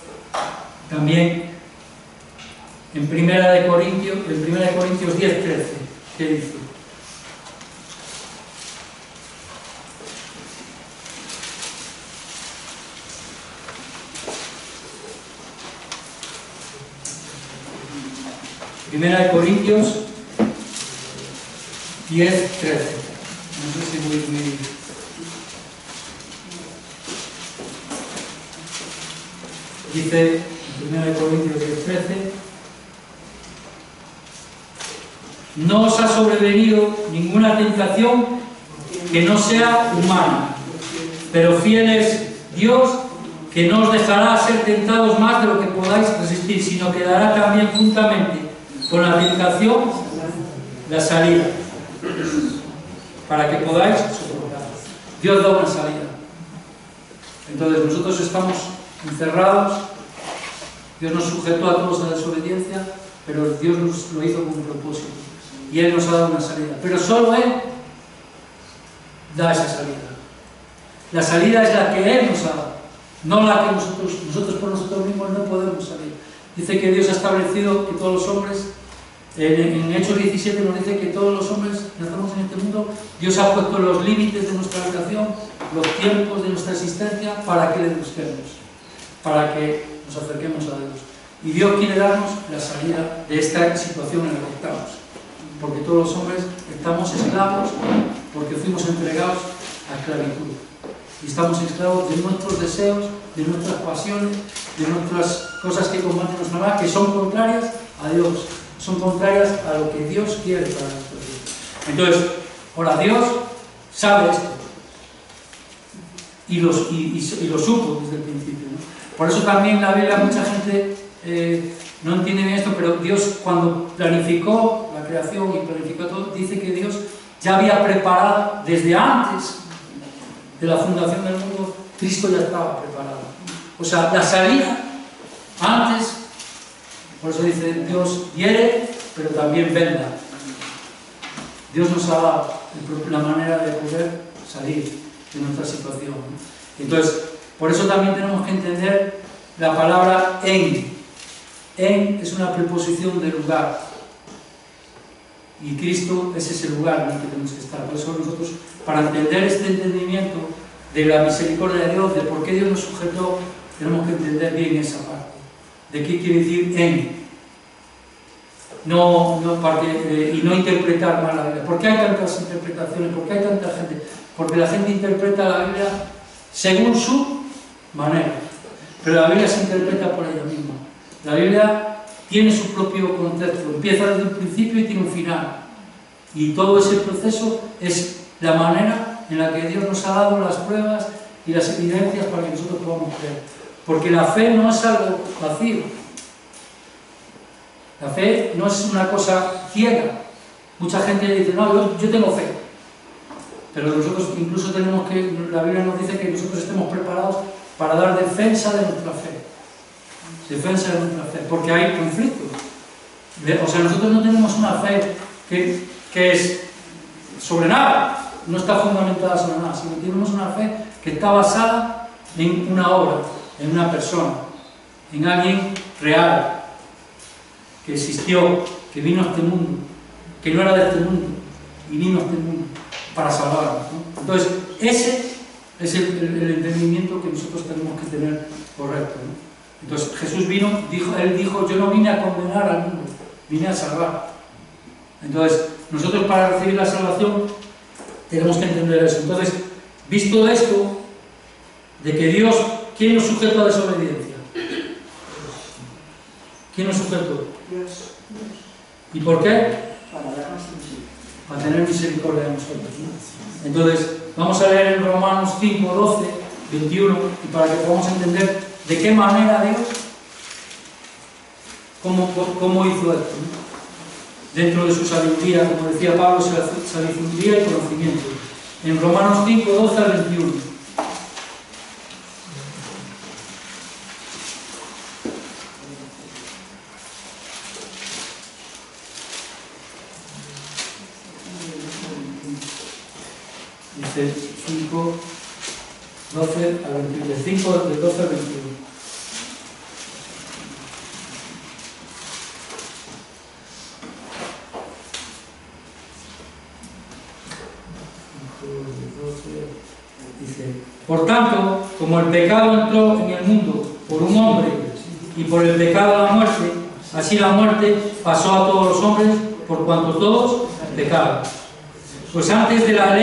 también en 1 Corintios 10:13, ¿qué dice? Primera de Corintios 10:13. No sé si voy muy... Dice en 1 Corintios 10:13: no os ha sobrevenido ninguna tentación que no sea humana, pero fiel es Dios, que no os dejará ser tentados más de lo que podáis resistir, sino que dará también juntamente con la tentación la salida, para que podáis soportar. Dios da una salida. Entonces nosotros estamos encerrados, Dios nos sujetó a todos a la desobediencia, pero Dios nos lo hizo con un propósito y Él nos ha dado una salida, pero solo Él da esa salida. La salida es la que Él nos ha dado, no la que nosotros por nosotros mismos no podemos salir. Dice que Dios ha establecido que todos los hombres, en Hechos 17 nos dice que todos los hombres nacemos en este mundo. Dios ha puesto los límites de nuestra habitación, los tiempos de nuestra existencia, para que le busquemos, para que nos acerquemos a Dios. Y Dios quiere darnos la salida de esta situación en la que estamos, porque todos los hombres estamos esclavos, porque fuimos entregados a esclavitud. Y estamos esclavos de nuestros deseos, de nuestras pasiones, de nuestras cosas que combaten nuestra alma, que son contrarias a Dios, son contrarias a lo que Dios quiere para nuestros días. Entonces, ahora Dios sabe esto y lo supo desde el principio, ¿no? Por eso también la Biblia, mucha gente no entiende bien esto, pero Dios, cuando planificó la creación y planificó todo, dice que Dios ya había preparado desde antes de la fundación del mundo. Cristo ya estaba preparado. O sea, la salida antes, por eso dice Dios hiere, pero también venda. Dios nos ha dado la manera de poder salir de nuestra situación, ¿no? Entonces, por eso también tenemos que entender la palabra en. En es una preposición de lugar. Y Cristo es ese lugar en el que tenemos que estar. Por eso nosotros, para entender este entendimiento de la misericordia de Dios, de por qué Dios nos sujetó, tenemos que entender bien esa parte. ¿De qué quiere decir en? Y no interpretar mal la Biblia. ¿Por qué hay tantas interpretaciones? ¿Por qué hay tanta gente? Porque la gente interpreta la Biblia según su manera. Pero la Biblia se interpreta por ella misma. La Biblia tiene su propio concepto. Empieza desde un principio y tiene un final. Y todo ese proceso es la manera en la que Dios nos ha dado las pruebas y las evidencias para que nosotros podamos creer. Porque la fe no es algo vacío. La fe no es una cosa ciega. Mucha gente dice, no, yo tengo fe. Pero nosotros incluso tenemos que, la Biblia nos dice que nosotros estemos preparados para dar defensa de nuestra fe. Defensa de nuestra fe, porque hay conflictos. O sea, nosotros no tenemos una fe que es sobre nada, no está fundamentada sobre nada, sino tenemos una fe que está basada en una obra, en una persona, en alguien real, que existió, que vino a este mundo, que no era de este mundo, y vino a este mundo para salvarnos, ¿no? Entonces, ese es el entendimiento que nosotros tenemos que tener correcto, ¿no? Entonces, Jesús vino, Él dijo, yo no vine a condenar al mundo, vine a salvar. Entonces, nosotros para recibir la salvación tenemos que entender eso. Entonces, visto esto, de que Dios, ¿quién nos sujetó a desobediencia? ¿Quién nos sujetó? Dios. ¿Y por qué? Para darnos Para tener misericordia de nosotros, ¿no? Entonces, vamos a leer en Romanos 5, 12, 21, y para que podamos entender de qué manera Dios, cómo hizo esto, ¿no? Dentro de su sabiduría, como decía Pablo, sabiduría y conocimiento. En Romanos 5, 12 al 21. Dice 5, 12 al 21. De 5, de 12 al 21. Dice, por tanto, como el pecado entró en el mundo por un hombre y por el pecado la muerte, así la muerte pasó a todos los hombres por cuanto todos pecaron. Pues antes de la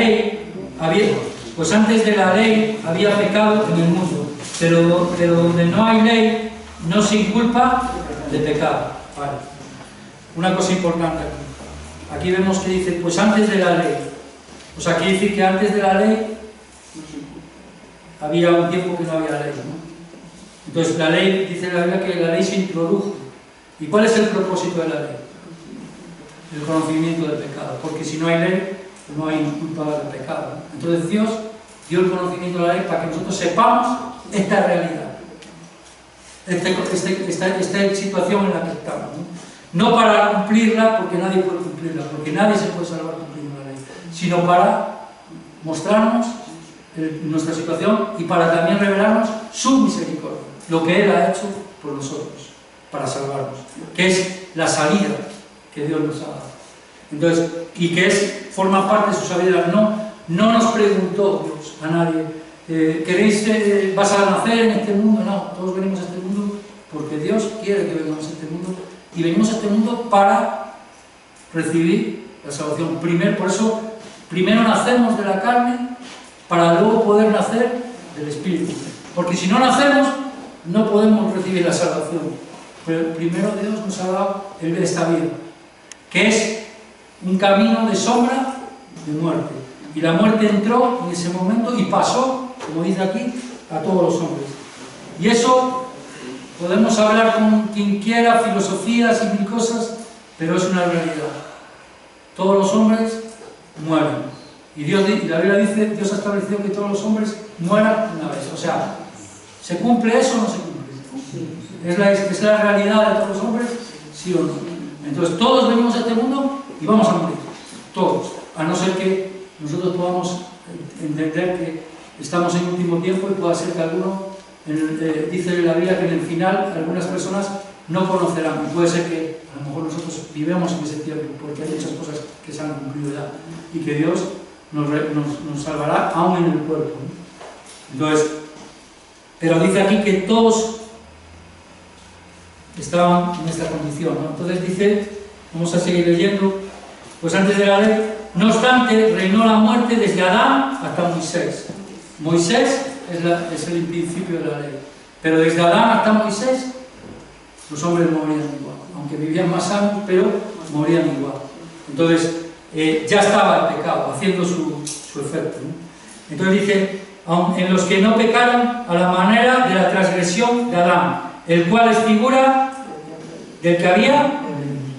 ley había pecado en el mundo, pero donde no hay ley no se inculpa de pecado. Vale. Una cosa importante aquí. Aquí vemos que dice, pues antes de la ley. O sea, quiere decir que antes de la ley había un tiempo que no había ley, ¿no? Entonces la ley, dice la Biblia que la ley se introdujo. ¿Y cuál es el propósito de la ley? El conocimiento del pecado. Porque si no hay ley, no hay culpa del pecado, ¿no? Entonces Dios dio el conocimiento de la ley para que nosotros sepamos esta realidad, esta situación en la que estamos, ¿no? No para cumplirla, porque nadie puede cumplirla, porque nadie se puede salvar cumpliendo la ley, sino para mostrarnos nuestra situación y para también revelarnos su misericordia, lo que Él ha hecho por nosotros, para salvarnos, que es la salida que Dios nos ha dado. Entonces, y que forma parte de su sabiduría. No nos preguntó Dios a nadie, ¿vas a nacer en este mundo? No, todos venimos a este mundo porque Dios quiere que vengamos a este mundo, y venimos a este mundo para recibir la salvación. Por eso, primero nacemos de la carne para luego poder nacer del Espíritu. Porque si no nacemos, no podemos recibir la salvación. Pero primero Dios nos ha dado esta vida, que es un camino de sombra de muerte. Y la muerte entró en ese momento y pasó, como dice aquí, a todos los hombres. Y eso podemos hablar con quien quiera, filosofías y mil cosas, pero es una realidad. Todos los hombres mueren. Y la Biblia dice, Dios ha establecido que todos los hombres mueran una vez. O sea, ¿se cumple eso o no se cumple? ¿Es la realidad de todos los hombres? ¿Sí o no? Entonces todos venimos a este mundo y vamos a morir, todos, a no ser que nosotros podamos entender que estamos en último tiempo y pueda ser que alguno, dice la Biblia que en el final algunas personas no conocerán, y puede ser que a lo mejor nosotros vivemos en ese tiempo, porque hay muchas cosas que se han cumplido ya, y que Dios nos salvará aún en el cuerpo, ¿no? Entonces, pero dice aquí que todos estaban en esta condición, ¿no? Entonces dice, vamos a seguir leyendo, pues antes de la ley, no obstante, reinó la muerte desde Adán hasta Moisés. Moisés es el principio de la ley, pero desde Adán hasta Moisés los hombres morían igual, aunque vivían más años, pero morían igual. Entonces, ya estaba el pecado haciendo su efecto, ¿no? Entonces dice, en los que no pecaron a la manera de la transgresión de Adán, el cual es figura del que había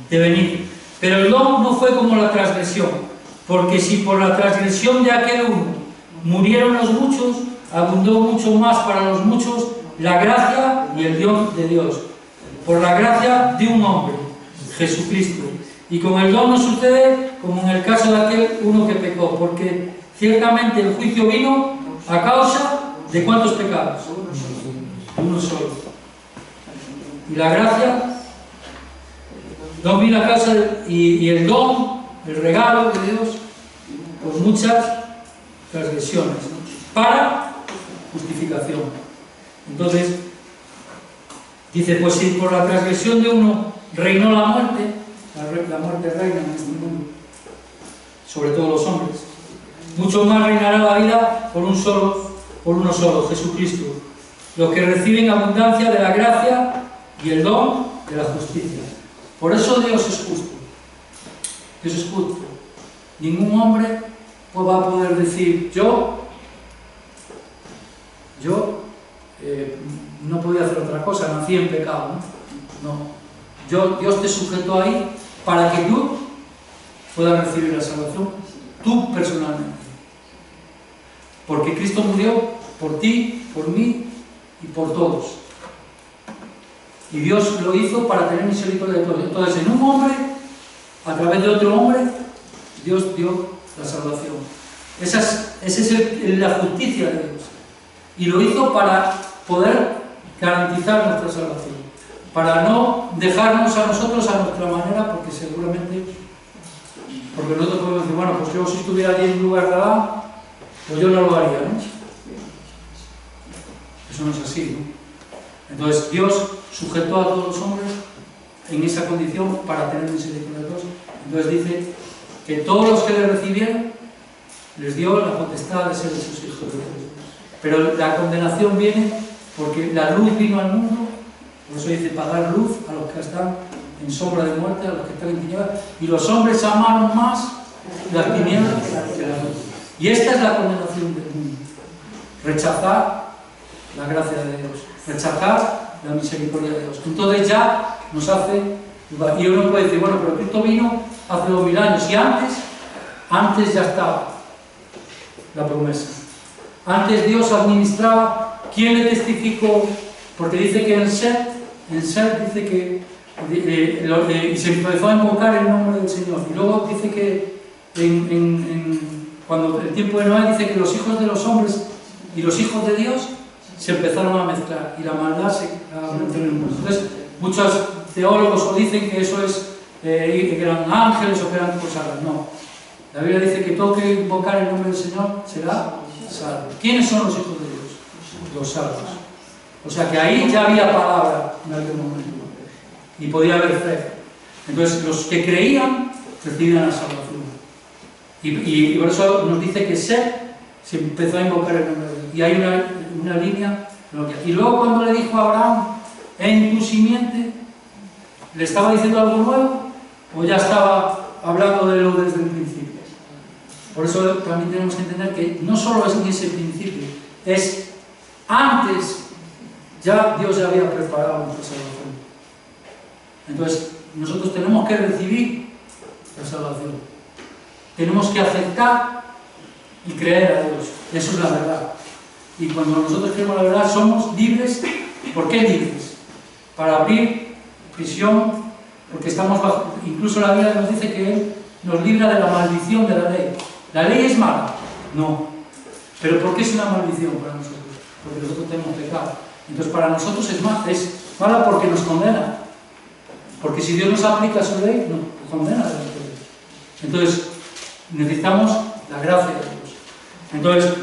de venir. Pero el don no fue como la transgresión, porque si por la transgresión de aquel uno murieron los muchos, abundó mucho más para los muchos la gracia y el don de Dios, por la gracia de un hombre, Jesucristo. Y con el don no sucede como en el caso de aquel uno que pecó, porque ciertamente el juicio vino a causa de ¿cuántos pecados? Uno solo. Y la gracia no vino a causa y el don, el regalo de Dios, por muchas transgresiones, ¿no? Para justificación. Entonces, dice, pues si por la transgresión de uno reinó la muerte reina en este mundo, sobre todo los hombres, mucho más reinará la vida por uno solo, Jesucristo, los que reciben abundancia de la gracia y el don de la justicia. Por eso Dios es justo. Dios es justo. Ningún hombre va a poder decir, yo no podía hacer otra cosa, nací en pecado, ¿no? Dios te sujetó ahí para que tú puedas recibir la salvación, tú personalmente. Porque Cristo murió por ti, por mí y por todos. Y Dios lo hizo para tener misericordia de todos. Entonces, en un hombre, a través de otro hombre, Dios dio la salvación. Esa es la justicia de Dios. Y lo hizo para poder garantizar nuestra salvación. Para no dejarnos a nosotros a nuestra manera, porque seguramente, porque nosotros podemos decir, bueno, pues yo si estuviera allí en lugar de Adán, pues yo no lo haría, ¿no? Eso no es así, ¿no? Entonces Dios sujetó a todos los hombres en esa condición para tener misericordia de todos. Entonces dice que todos los que le recibieron les dio la potestad de ser sus hijos de Dios. Pero la condenación viene porque la luz vino al mundo, por eso dice, para dar luz a los que están en sombra de muerte, a los que están en tinieblas, y los hombres amaron más las tinieblas que la luz. Y esta es la condenación del mundo: rechazar la gracia de Dios, rechazar la misericordia de Dios. Entonces ya nos hace, y uno puede decir, bueno, pero Cristo vino hace 2000 años, y antes ya estaba la promesa. Antes Dios administraba. ¿Quién le testificó? Porque dice que en Set dice que y se empezó a invocar el nombre del Señor. Y luego dice que cuando el tiempo de Noé, dice que los hijos de los hombres y los hijos de Dios se empezaron a mezclar y la maldad se aumentó en el mundo. Entonces, muchos teólogos dicen que eso es que eran ángeles o que eran cosas. No. La Biblia dice que todo que invocar el nombre del Señor será salvo. ¿Quiénes son los hijos de Dios? Los salvos. O sea que ahí ya había palabra en algún momento y podía haber fe. Entonces los que creían recibían la salvación. Y por eso nos dice que se empezó a invocar el nombre de Dios. Y hay una línea. Y luego cuando le dijo a Abraham, en tu simiente, ¿le estaba diciendo algo nuevo o ya estaba hablando de lo desde el principio? Por eso también tenemos que entender que no solo es en ese principio, es antes, ya Dios ya había preparado nuestra salvación. Entonces, nosotros tenemos que recibir la salvación. Tenemos que aceptar y creer a Dios. Eso es la verdad. Y cuando nosotros creemos la verdad, somos libres. ¿Por qué libres? Para abrir prisión porque estamos bajo, incluso la Biblia nos dice que Él nos libra de la maldición de la ley. ¿La ley es mala? No. ¿Pero por qué es una maldición para nosotros? Porque nosotros tenemos pecado. Entonces para nosotros es mala porque nos condena. Porque si Dios nos aplica su ley, nos condena delante de Dios. Entonces necesitamos la gracia de Dios. Entonces,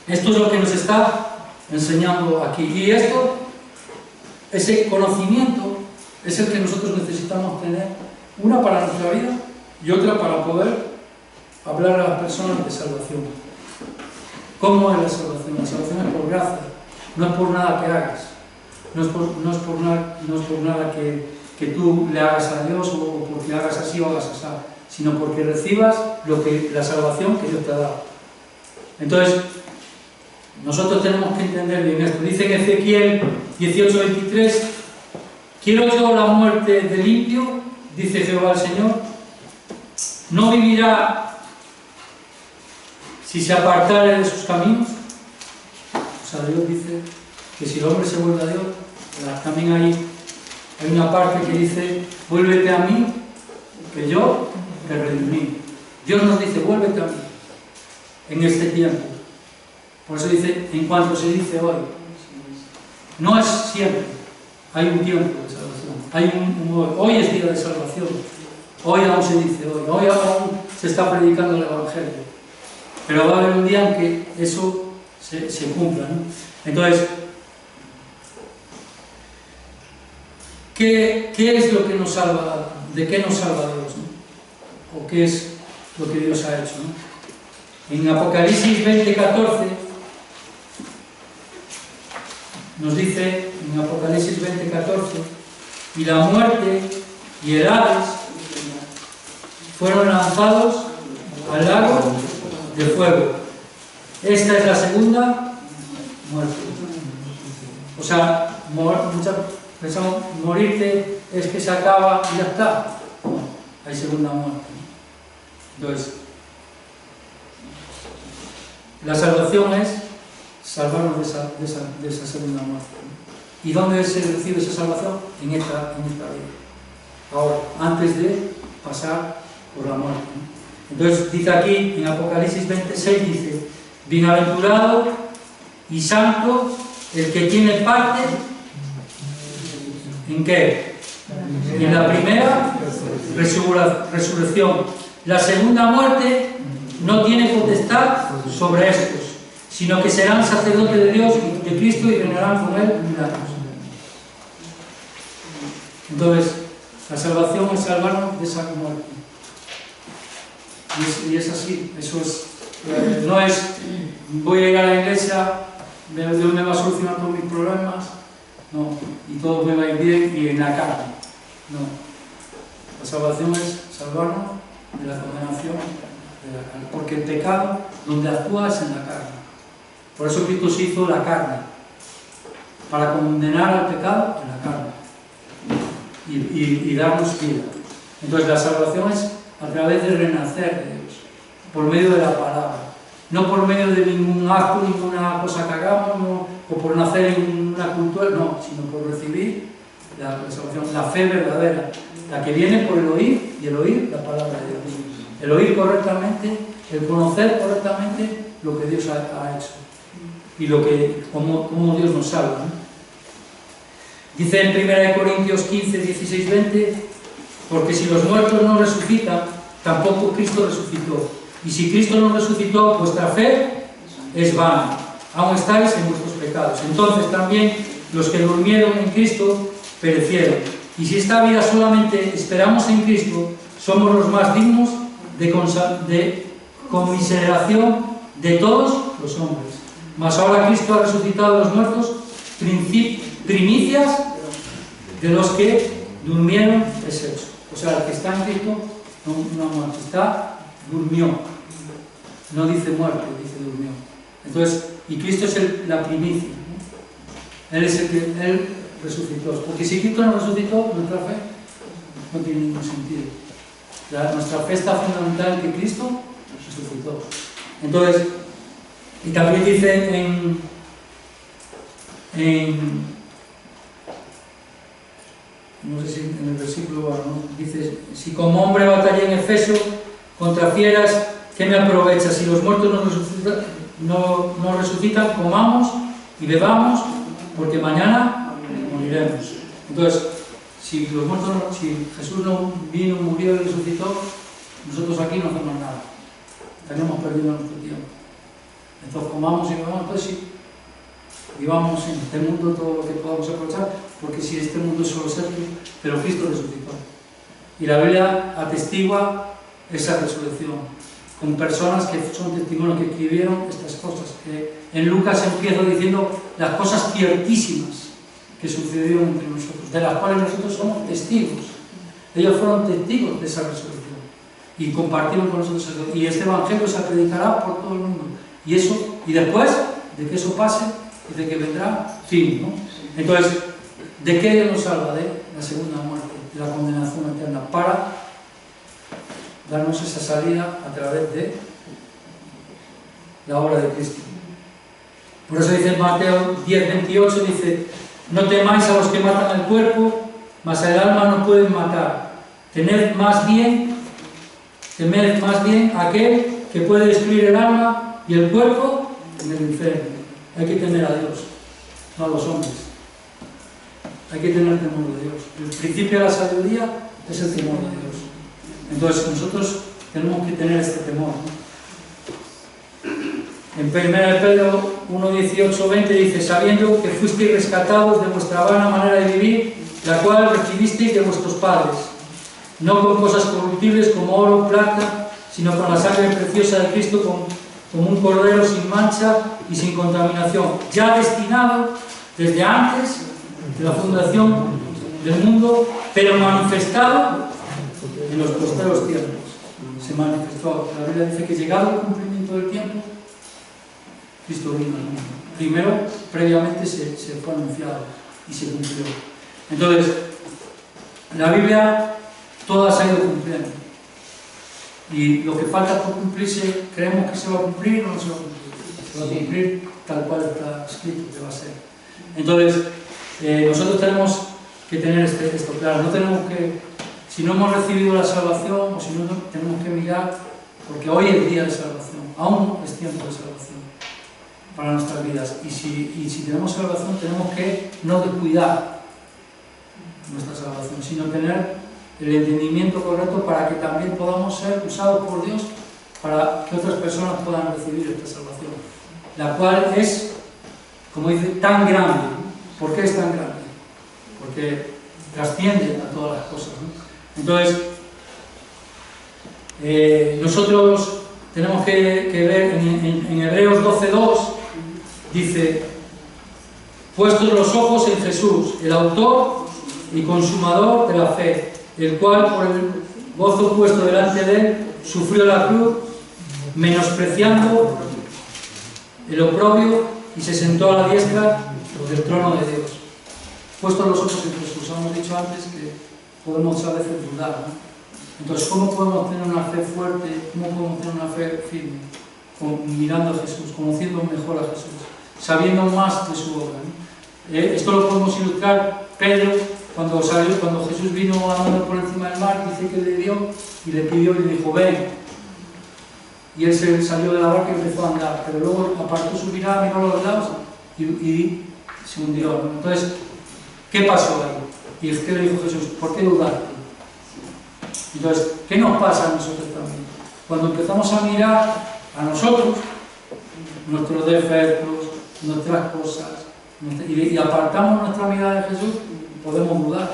esto es lo que nos está enseñando aquí. Y ese conocimiento es el que nosotros necesitamos tener, una para nuestra vida y otra para poder hablar a las personas de salvación. ¿Cómo es la salvación? La salvación es por gracia, no es por nada que hagas, no es por nada que tú le hagas a Dios o porque hagas así o hagas así, sino porque recibas la salvación que Dios te ha dado. Entonces, nosotros tenemos que entender bien esto. Dice en Ezequiel 18:23, quiero yo la muerte del impío, dice Jehová el Señor, no vivirá si se apartare de sus caminos. O sea, Dios dice que si el hombre se vuelve a Dios, también hay una parte que dice, vuélvete a mí, que yo te redimí. Dios nos dice, vuélvete a mí, en este tiempo. Por eso dice, en cuanto se dice hoy, no es siempre, hay un tiempo de salvación, hay hoy es día de salvación, hoy aún se dice hoy aún se está predicando el Evangelio, pero va a haber un día en que eso se cumpla, ¿no? Entonces, ¿qué es lo que nos salva? ¿De qué nos salva Dios, ¿no? ¿O qué es lo que Dios ha hecho, ¿no? En Apocalipsis 20:14 nos dice, en Apocalipsis 20:14, y la muerte y el Hades fueron lanzados al lago de fuego. Esta es la segunda muerte. O sea, muchas pensamos, morirte es que se acaba y ya está. No, hay segunda muerte. Entonces, la salvación es salvarnos de esa segunda muerte. ¿Y dónde se recibe esa salvación? En esta vida. Ahora, antes de pasar por la muerte. Entonces dice aquí, en Apocalipsis 26, dice, bienaventurado y santo el que tiene parte, ¿en qué? En la primera resurrección. La segunda muerte no tiene potestad sobre estos, sino que serán sacerdotes de Dios y de Cristo y reinarán con Él mil años. Entonces, la salvación es salvarnos de esa muerte. Y es así, eso es, no es voy a ir a la iglesia, Dios me va a solucionar todos mis problemas, no, y todo me va a ir bien y en la carne, no. La salvación es salvarnos de la condenación de la carne, porque el pecado donde actúa es en la carne. Por eso Cristo se hizo la carne, para condenar al pecado en la carne y darnos vida. Entonces la salvación es a través del renacer de Dios, por medio de la palabra, no por medio de ningún acto, ninguna cosa que hagamos, no, o por nacer en una cultura, no, sino por recibir la salvación, la fe verdadera, la que viene por el oír, y el oír la palabra de Dios, el oír correctamente, el conocer correctamente lo que Dios ha hecho y cómo Dios nos salva, ¿no? Dice en 1 Corintios 15, 16, 20, porque si los muertos no resucitan, tampoco Cristo resucitó. Y si Cristo no resucitó, vuestra fe es vana. Aún estáis en vuestros pecados. Entonces también los que durmieron en Cristo perecieron. Y si esta vida solamente esperamos en Cristo, somos los más dignos de conmiseración de todos los hombres. Mas ahora Cristo ha resucitado a los muertos, primicias de los que durmieron es hecho. O sea, el que está en Cristo no ha muerto, durmió. No dice muerto, dice durmió. Entonces, y Cristo es la primicia, ¿no? Él es el que Él resucitó. Porque si Cristo no resucitó, nuestra fe no tiene ningún sentido. Nuestra fe está fundamental en que Cristo resucitó. Entonces, y también dice en no sé si en el versículo, ¿no? Dice, si como hombre batallé en Efeso contra fieras, ¿qué me aprovecha? Si los muertos no resucitan, comamos y bebamos, porque mañana moriremos. Entonces, si Jesús no vino, murió y resucitó, nosotros aquí no hacemos nada. Tenemos perdido nuestro tiempo. Entonces comamos y bebamos, entonces sí, vivamos en este mundo todo lo que podamos aprovechar, porque si este mundo es solo ser, pero Cristo resucitó. Y la Biblia atestigua esa resurrección, con personas que son testimonios que escribieron estas cosas. En Lucas empieza diciendo las cosas ciertísimas que sucedieron entre nosotros, de las cuales nosotros somos testigos. Ellos fueron testigos de esa resurrección y compartieron con nosotros eso. Y este evangelio se predicará por todo el mundo. Y después de que eso pase, y de que vendrá fin, ¿no? Entonces, ¿de qué Dios nos salva? De la segunda muerte, de la condenación eterna, para darnos esa salida a través de la obra de Cristo. Por eso dice en Mateo 10:28, dice, no temáis a los que matan el cuerpo, mas el alma no pueden matar. Temed más bien a aquel que puede destruir el alma y el cuerpo en el infierno. Hay que temer a Dios, no a los hombres. Hay que tener temor de Dios. El principio de la sabiduría es el temor de Dios. Entonces nosotros tenemos que tener este temor, ¿no? En 1 Pedro 1:18-20 dice, sabiendo que fuisteis rescatados de vuestra vana manera de vivir, la cual recibisteis de vuestros padres, no con cosas corruptibles como oro, plata, sino con la sangre preciosa de Cristo, como un cordero sin mancha y sin contaminación, ya destinado desde antes de la fundación del mundo, pero manifestado en los postreros tiempos. Se manifestó. La Biblia dice que llegado el cumplimiento del tiempo, Cristo vino al mundo. Primero, previamente se fue anunciado y se cumplió. Entonces, la Biblia toda se ha ido cumpliendo. Y lo que falta por cumplirse, creemos que se va a cumplir o no se va a cumplir. Se va a cumplir tal cual está escrito que va a ser. Entonces, nosotros tenemos que tener esto claro. No tenemos que, si no hemos recibido la salvación, o si no, tenemos que mirar, porque hoy es día de salvación, aún es tiempo de salvación para nuestras vidas. Y si tenemos salvación, tenemos que no descuidar nuestra salvación, sino tener el entendimiento correcto para que también podamos ser usados por Dios para que otras personas puedan recibir esta salvación, la cual es, como dice, tan grande. ¿Por qué es tan grande? Porque trasciende a todas las cosas, ¿no? Entonces, nosotros tenemos que ver en Hebreos 12:2, dice, puestos los ojos en Jesús, el autor y consumador de la fe, el cual por el gozo puesto delante de él sufrió la cruz, menospreciando el oprobio, y se sentó a la diestra del trono de Dios. Puestos los ojos en Jesús. Hemos dicho antes que podemos a veces dudar, ¿no? Entonces, ¿cómo podemos tener una fe fuerte? ¿Cómo podemos tener una fe firme? Mirando a Jesús, conociendo mejor a Jesús, sabiendo más de su obra, ¿no? Esto lo podemos ilustrar. Pedro, cuando Jesús vino andando por encima del mar, dice que le dio y le pidió y le dijo, ven. Y él se salió de la barca y empezó a andar, pero luego apartó su mirada, miró a los lados y se hundió, ¿no? Entonces, ¿qué pasó ahí? Y ¿qué le dijo Jesús? ¿Por qué dudaste? Entonces, ¿qué nos pasa a nosotros también? Cuando empezamos a mirar a nosotros, nuestros defectos, nuestras cosas, y apartamos nuestra mirada de Jesús, podemos dudar.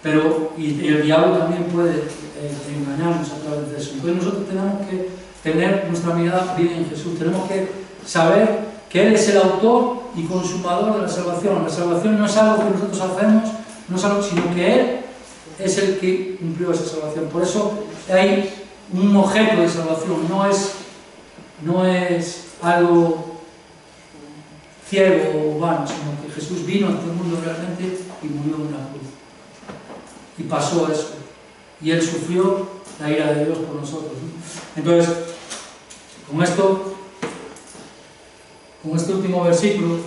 Pero, y el diablo también puede engañarnos a través de eso. Entonces nosotros tenemos que tener nuestra mirada bien en Jesús. Tenemos que saber que Él es el autor y consumador de la salvación. La salvación no es algo que nosotros hacemos, no es algo, sino que Él es el que cumplió esa salvación. Por eso hay un objeto de salvación, no es algo ciego o vano, sino que Jesús vino a este mundo realmente y murió en una cruz. Y pasó eso. Y Él sufrió la ira de Dios por nosotros, ¿no? Entonces, con este último versículo,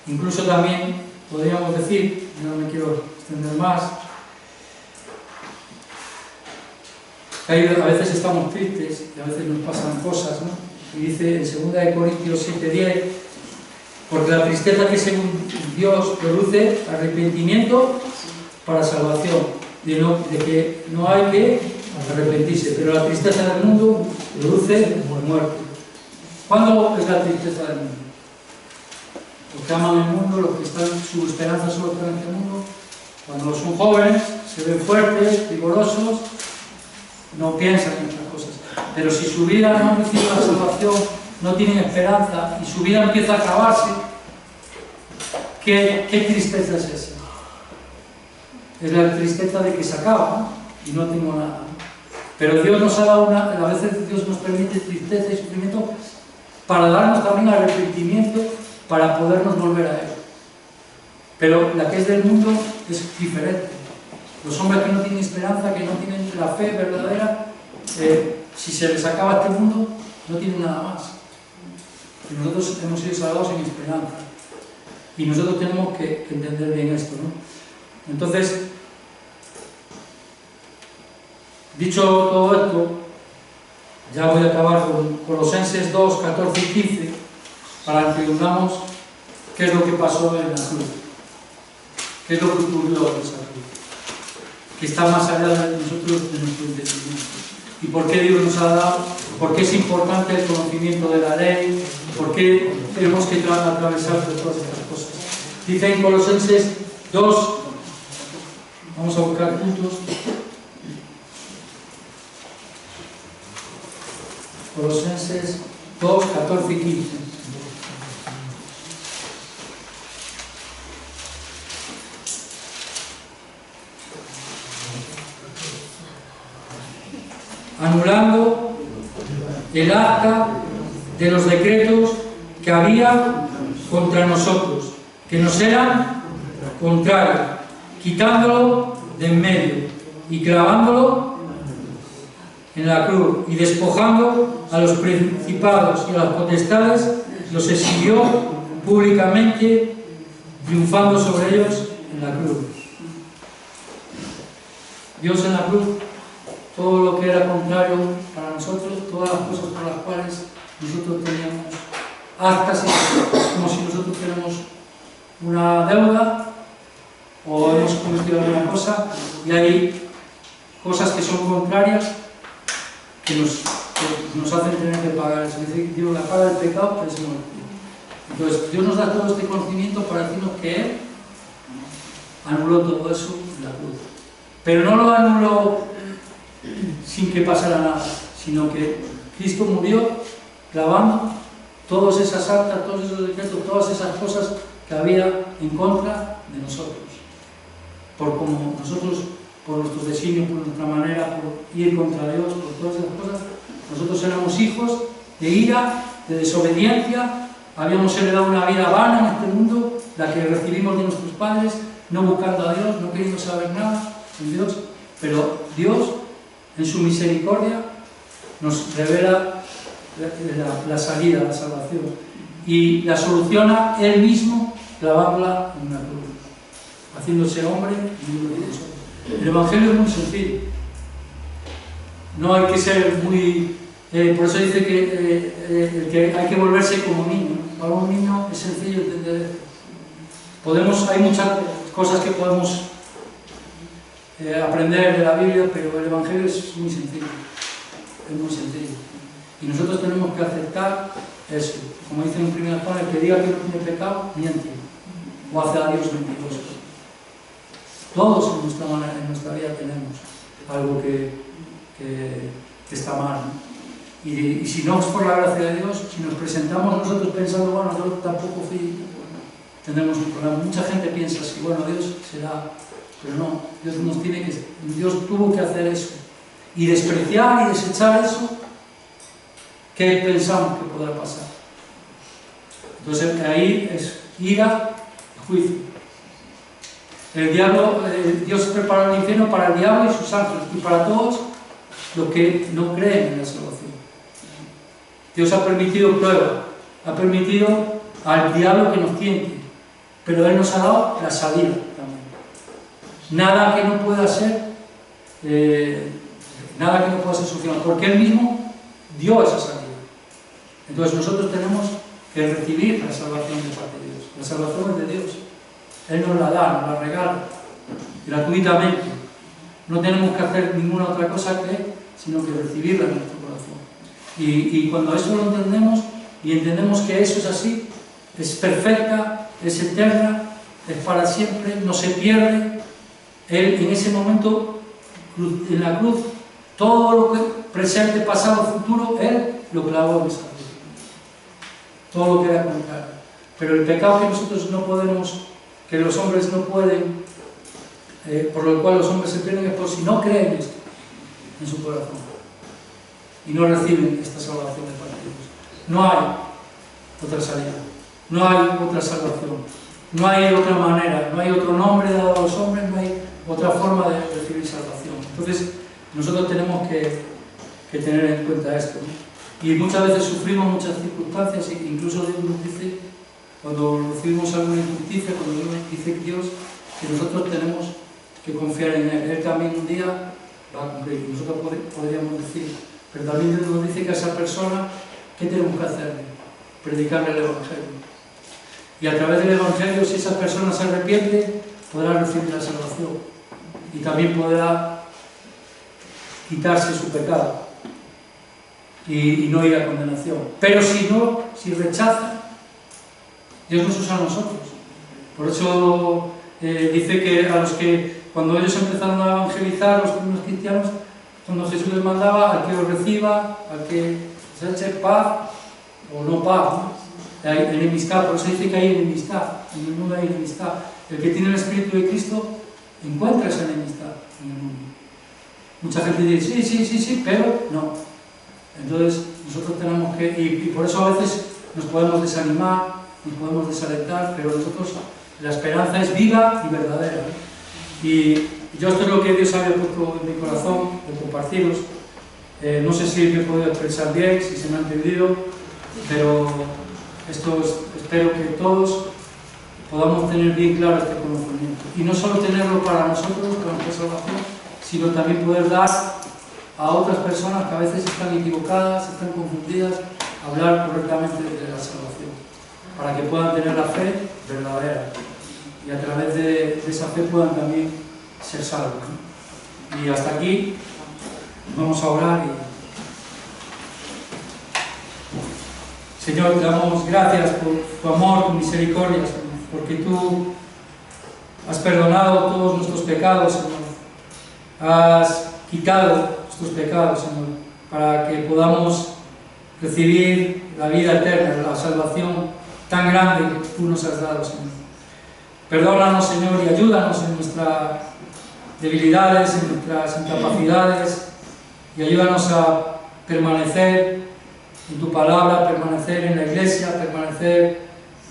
incluso también podríamos decir, no me quiero extender más, a veces estamos tristes y a veces nos pasan cosas, ¿no? Y dice en 2 Corintios 7:10, porque la tristeza que según Dios produce arrepentimiento para salvación, de que no hay que arrepentirse, pero la tristeza del mundo produce muerte. ¿Cuándo es la tristeza del mundo? Los que aman el mundo, los que están, su esperanza solo está en este mundo, cuando son jóvenes, se ven fuertes, vigorosos, no piensan en estas cosas. Pero si su vida no ha recibido la salvación, no tienen esperanza y su vida empieza a acabarse, ¿qué tristeza es esa? Es la tristeza de que se acaba, ¿no? Y no tengo nada. Pero Dios nos ha dado a veces Dios nos permite tristeza y sufrimiento para darnos también arrepentimiento, para podernos volver a Él. Pero la que es del mundo es diferente. Los hombres que no tienen esperanza, que no tienen la fe verdadera, si se les acaba este mundo, no tienen nada más. Y nosotros hemos sido salvados en esperanza. Y nosotros tenemos que entender bien esto, ¿no? Entonces, dicho todo esto, ya voy a acabar con Colosenses 2, 14 y 15, para que entendamos qué es lo que pasó en la cruz. ¿Qué es lo que ocurrió en esa cruz? Que está más allá de nosotros, de nuestro entendimiento. ¿Y por qué Dios nos ha dado? ¿Por qué es importante el conocimiento de la ley? ¿Por qué tenemos que atravesar por todas estas cosas? Dice en Colosenses 2, vamos a buscar puntos. Colosenses 2, 14 y 15. Anulando el acta de los decretos que había contra nosotros, que nos eran contrarios, quitándolo de en medio y clavándolo en la cruz, y despojando a los principados y a las potestades, los exhibió públicamente, triunfando sobre ellos en la cruz. Dios en la cruz, todo lo que era contrario para nosotros, todas las cosas por las cuales nosotros teníamos actas, como si nosotros tenemos una deuda o hemos cometido alguna cosa y hay cosas que son contrarias que nos hacen tener que pagar. Es decir, Dios, la paga del pecado es muerte. Entonces, Dios nos da todo este conocimiento para decirnos que Él anuló todo eso en la cruz. Pero no lo anuló sin que pasara nada, sino que Cristo murió clavando todas esas actas, todos esos decretos, todas esas cosas que había en contra de nosotros. Por como nosotros, por nuestros designios, por nuestra manera, por ir contra Dios, por todas esas cosas, nosotros éramos hijos de ira, de desobediencia, habíamos heredado una vida vana en este mundo, la que recibimos de nuestros padres, no buscando a Dios, no queriendo saber nada de Dios, pero Dios, en su misericordia, nos revela la salida, la salvación, y la soluciona Él mismo clavándola en una cruz, haciéndose hombre y uno de nosotros. El Evangelio es muy sencillo, no hay que ser muy... por eso dice que hay que volverse como niño. Para un niño es sencillo entender. Hay muchas cosas que podemos aprender de la Biblia, pero el Evangelio es muy sencillo. Es muy sencillo. Y nosotros tenemos que aceptar eso. Como dice en 1 Juan, el que diga que no tiene pecado, miente. O hace a Dios mentiroso. Todos en nuestra vida tenemos algo que está mal, ¿no? Y si no es por la gracia de Dios, si nos presentamos nosotros pensando, bueno, yo tampoco fui, bueno, tendremos un problema. Mucha gente piensa así, bueno, Dios será, pero no, Dios tuvo que hacer eso. Y despreciar y desechar eso, ¿qué pensamos que podrá pasar? Entonces ahí es ira y juicio. El diablo, Dios preparó el infierno para el diablo y sus ángeles, y para todos los que no creen en la salvación. Dios ha permitido prueba, ha permitido al diablo que nos tiente, pero Él nos ha dado la salida también. Nada que no pueda ser solucionado, porque Él mismo dio esa salida. Entonces nosotros tenemos que recibir la salvación de parte de Dios. La salvación es de Dios. Él nos la da, nos la regala, gratuitamente. No tenemos que hacer ninguna otra cosa sino que recibirla en nuestro corazón. Y cuando eso lo entendemos, y entendemos que eso es así, es perfecta, es eterna, es para siempre, no se pierde, Él en ese momento, en la cruz, todo lo que presente, pasado, futuro, Él lo clavó en esa cruz. Todo lo que era contrario. Pero el pecado que nosotros no podemos, que los hombres no pueden, por lo cual los hombres se pierden, es por si no creen esto en su corazón y no reciben esta salvación de parte de Dios. No hay otra salida, no hay otra salvación, no hay otra manera, no hay otro nombre dado a los hombres, no hay otra forma de recibir salvación. Entonces nosotros tenemos que tener en cuenta esto, ¿no? Y muchas veces sufrimos muchas circunstancias, incluso Dios nos dice, cuando recibimos alguna injusticia, cuando dice Dios, que nosotros tenemos que confiar en Él. Él también un día va a cumplir. Nosotros podríamos decir, pero también Dios nos dice que a esa persona, ¿qué tenemos que hacer? Predicarle el Evangelio. Y a través del Evangelio, si esa persona se arrepiente, podrá recibir la salvación. Y también podrá quitarse su pecado y no ir a condenación. Pero si rechaza, Dios nos usa a nosotros. Por eso dice que a los que, cuando ellos empezaron a evangelizar, los primeros cristianos, cuando Jesús les mandaba al que os reciba, al que se eche paz o no paz, ¿no? Hay enemistad, por eso dice que hay enemistad, en el mundo hay enemistad. El que tiene el Espíritu de Cristo encuentra esa enemistad en el mundo. Mucha gente dice, sí, pero no. Entonces nosotros tenemos que, y por eso a veces nos podemos desanimar, nos podemos desalentar, pero nosotros, la esperanza es viva y verdadera. Y yo esto es lo que Dios había puesto en mi corazón, de compartiros. No sé si me he podido expresar bien, si se me ha entendido, pero espero que todos podamos tener bien claro este conocimiento. Y no solo tenerlo para nosotros, para nuestra salvación, sino también poder dar a otras personas que a veces están equivocadas, están confundidas, hablar correctamente de la salvación, para que puedan tener la fe verdadera y a través de esa fe puedan también ser salvos, ¿no? Y hasta aquí vamos a orar. Señor, te damos gracias por tu amor, tu misericordia, Señor, porque tú has perdonado todos nuestros pecados, Señor. Has quitado nuestros pecados, Señor, para que podamos recibir la vida eterna, la salvación tan grande que tú nos has dado, Señor. Perdónanos, Señor, y ayúdanos en nuestras debilidades, en nuestras incapacidades, y ayúdanos a permanecer en tu palabra, permanecer en la iglesia, permanecer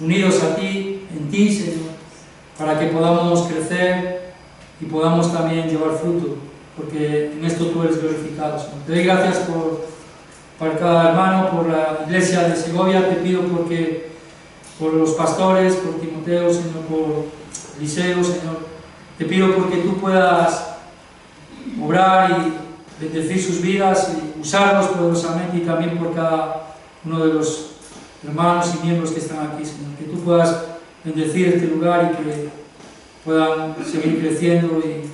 unidos a ti, en ti, Señor, para que podamos crecer y podamos también llevar fruto, porque en esto tú eres glorificado, Señor. Te doy gracias por cada hermano, por la iglesia de Segovia. Te pido por los pastores, por Timoteo, Señor, por Eliseo, Señor. Te pido porque tú puedas obrar y bendecir sus vidas y usarlos poderosamente, y también por cada uno de los hermanos y miembros que están aquí, Señor. Que tú puedas bendecir este lugar y que puedan seguir creciendo y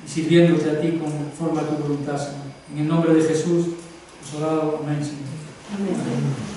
sirviéndote a ti conforme a tu voluntad, Señor. En el nombre de Jesús, os orado. Amén, Señor. Amén.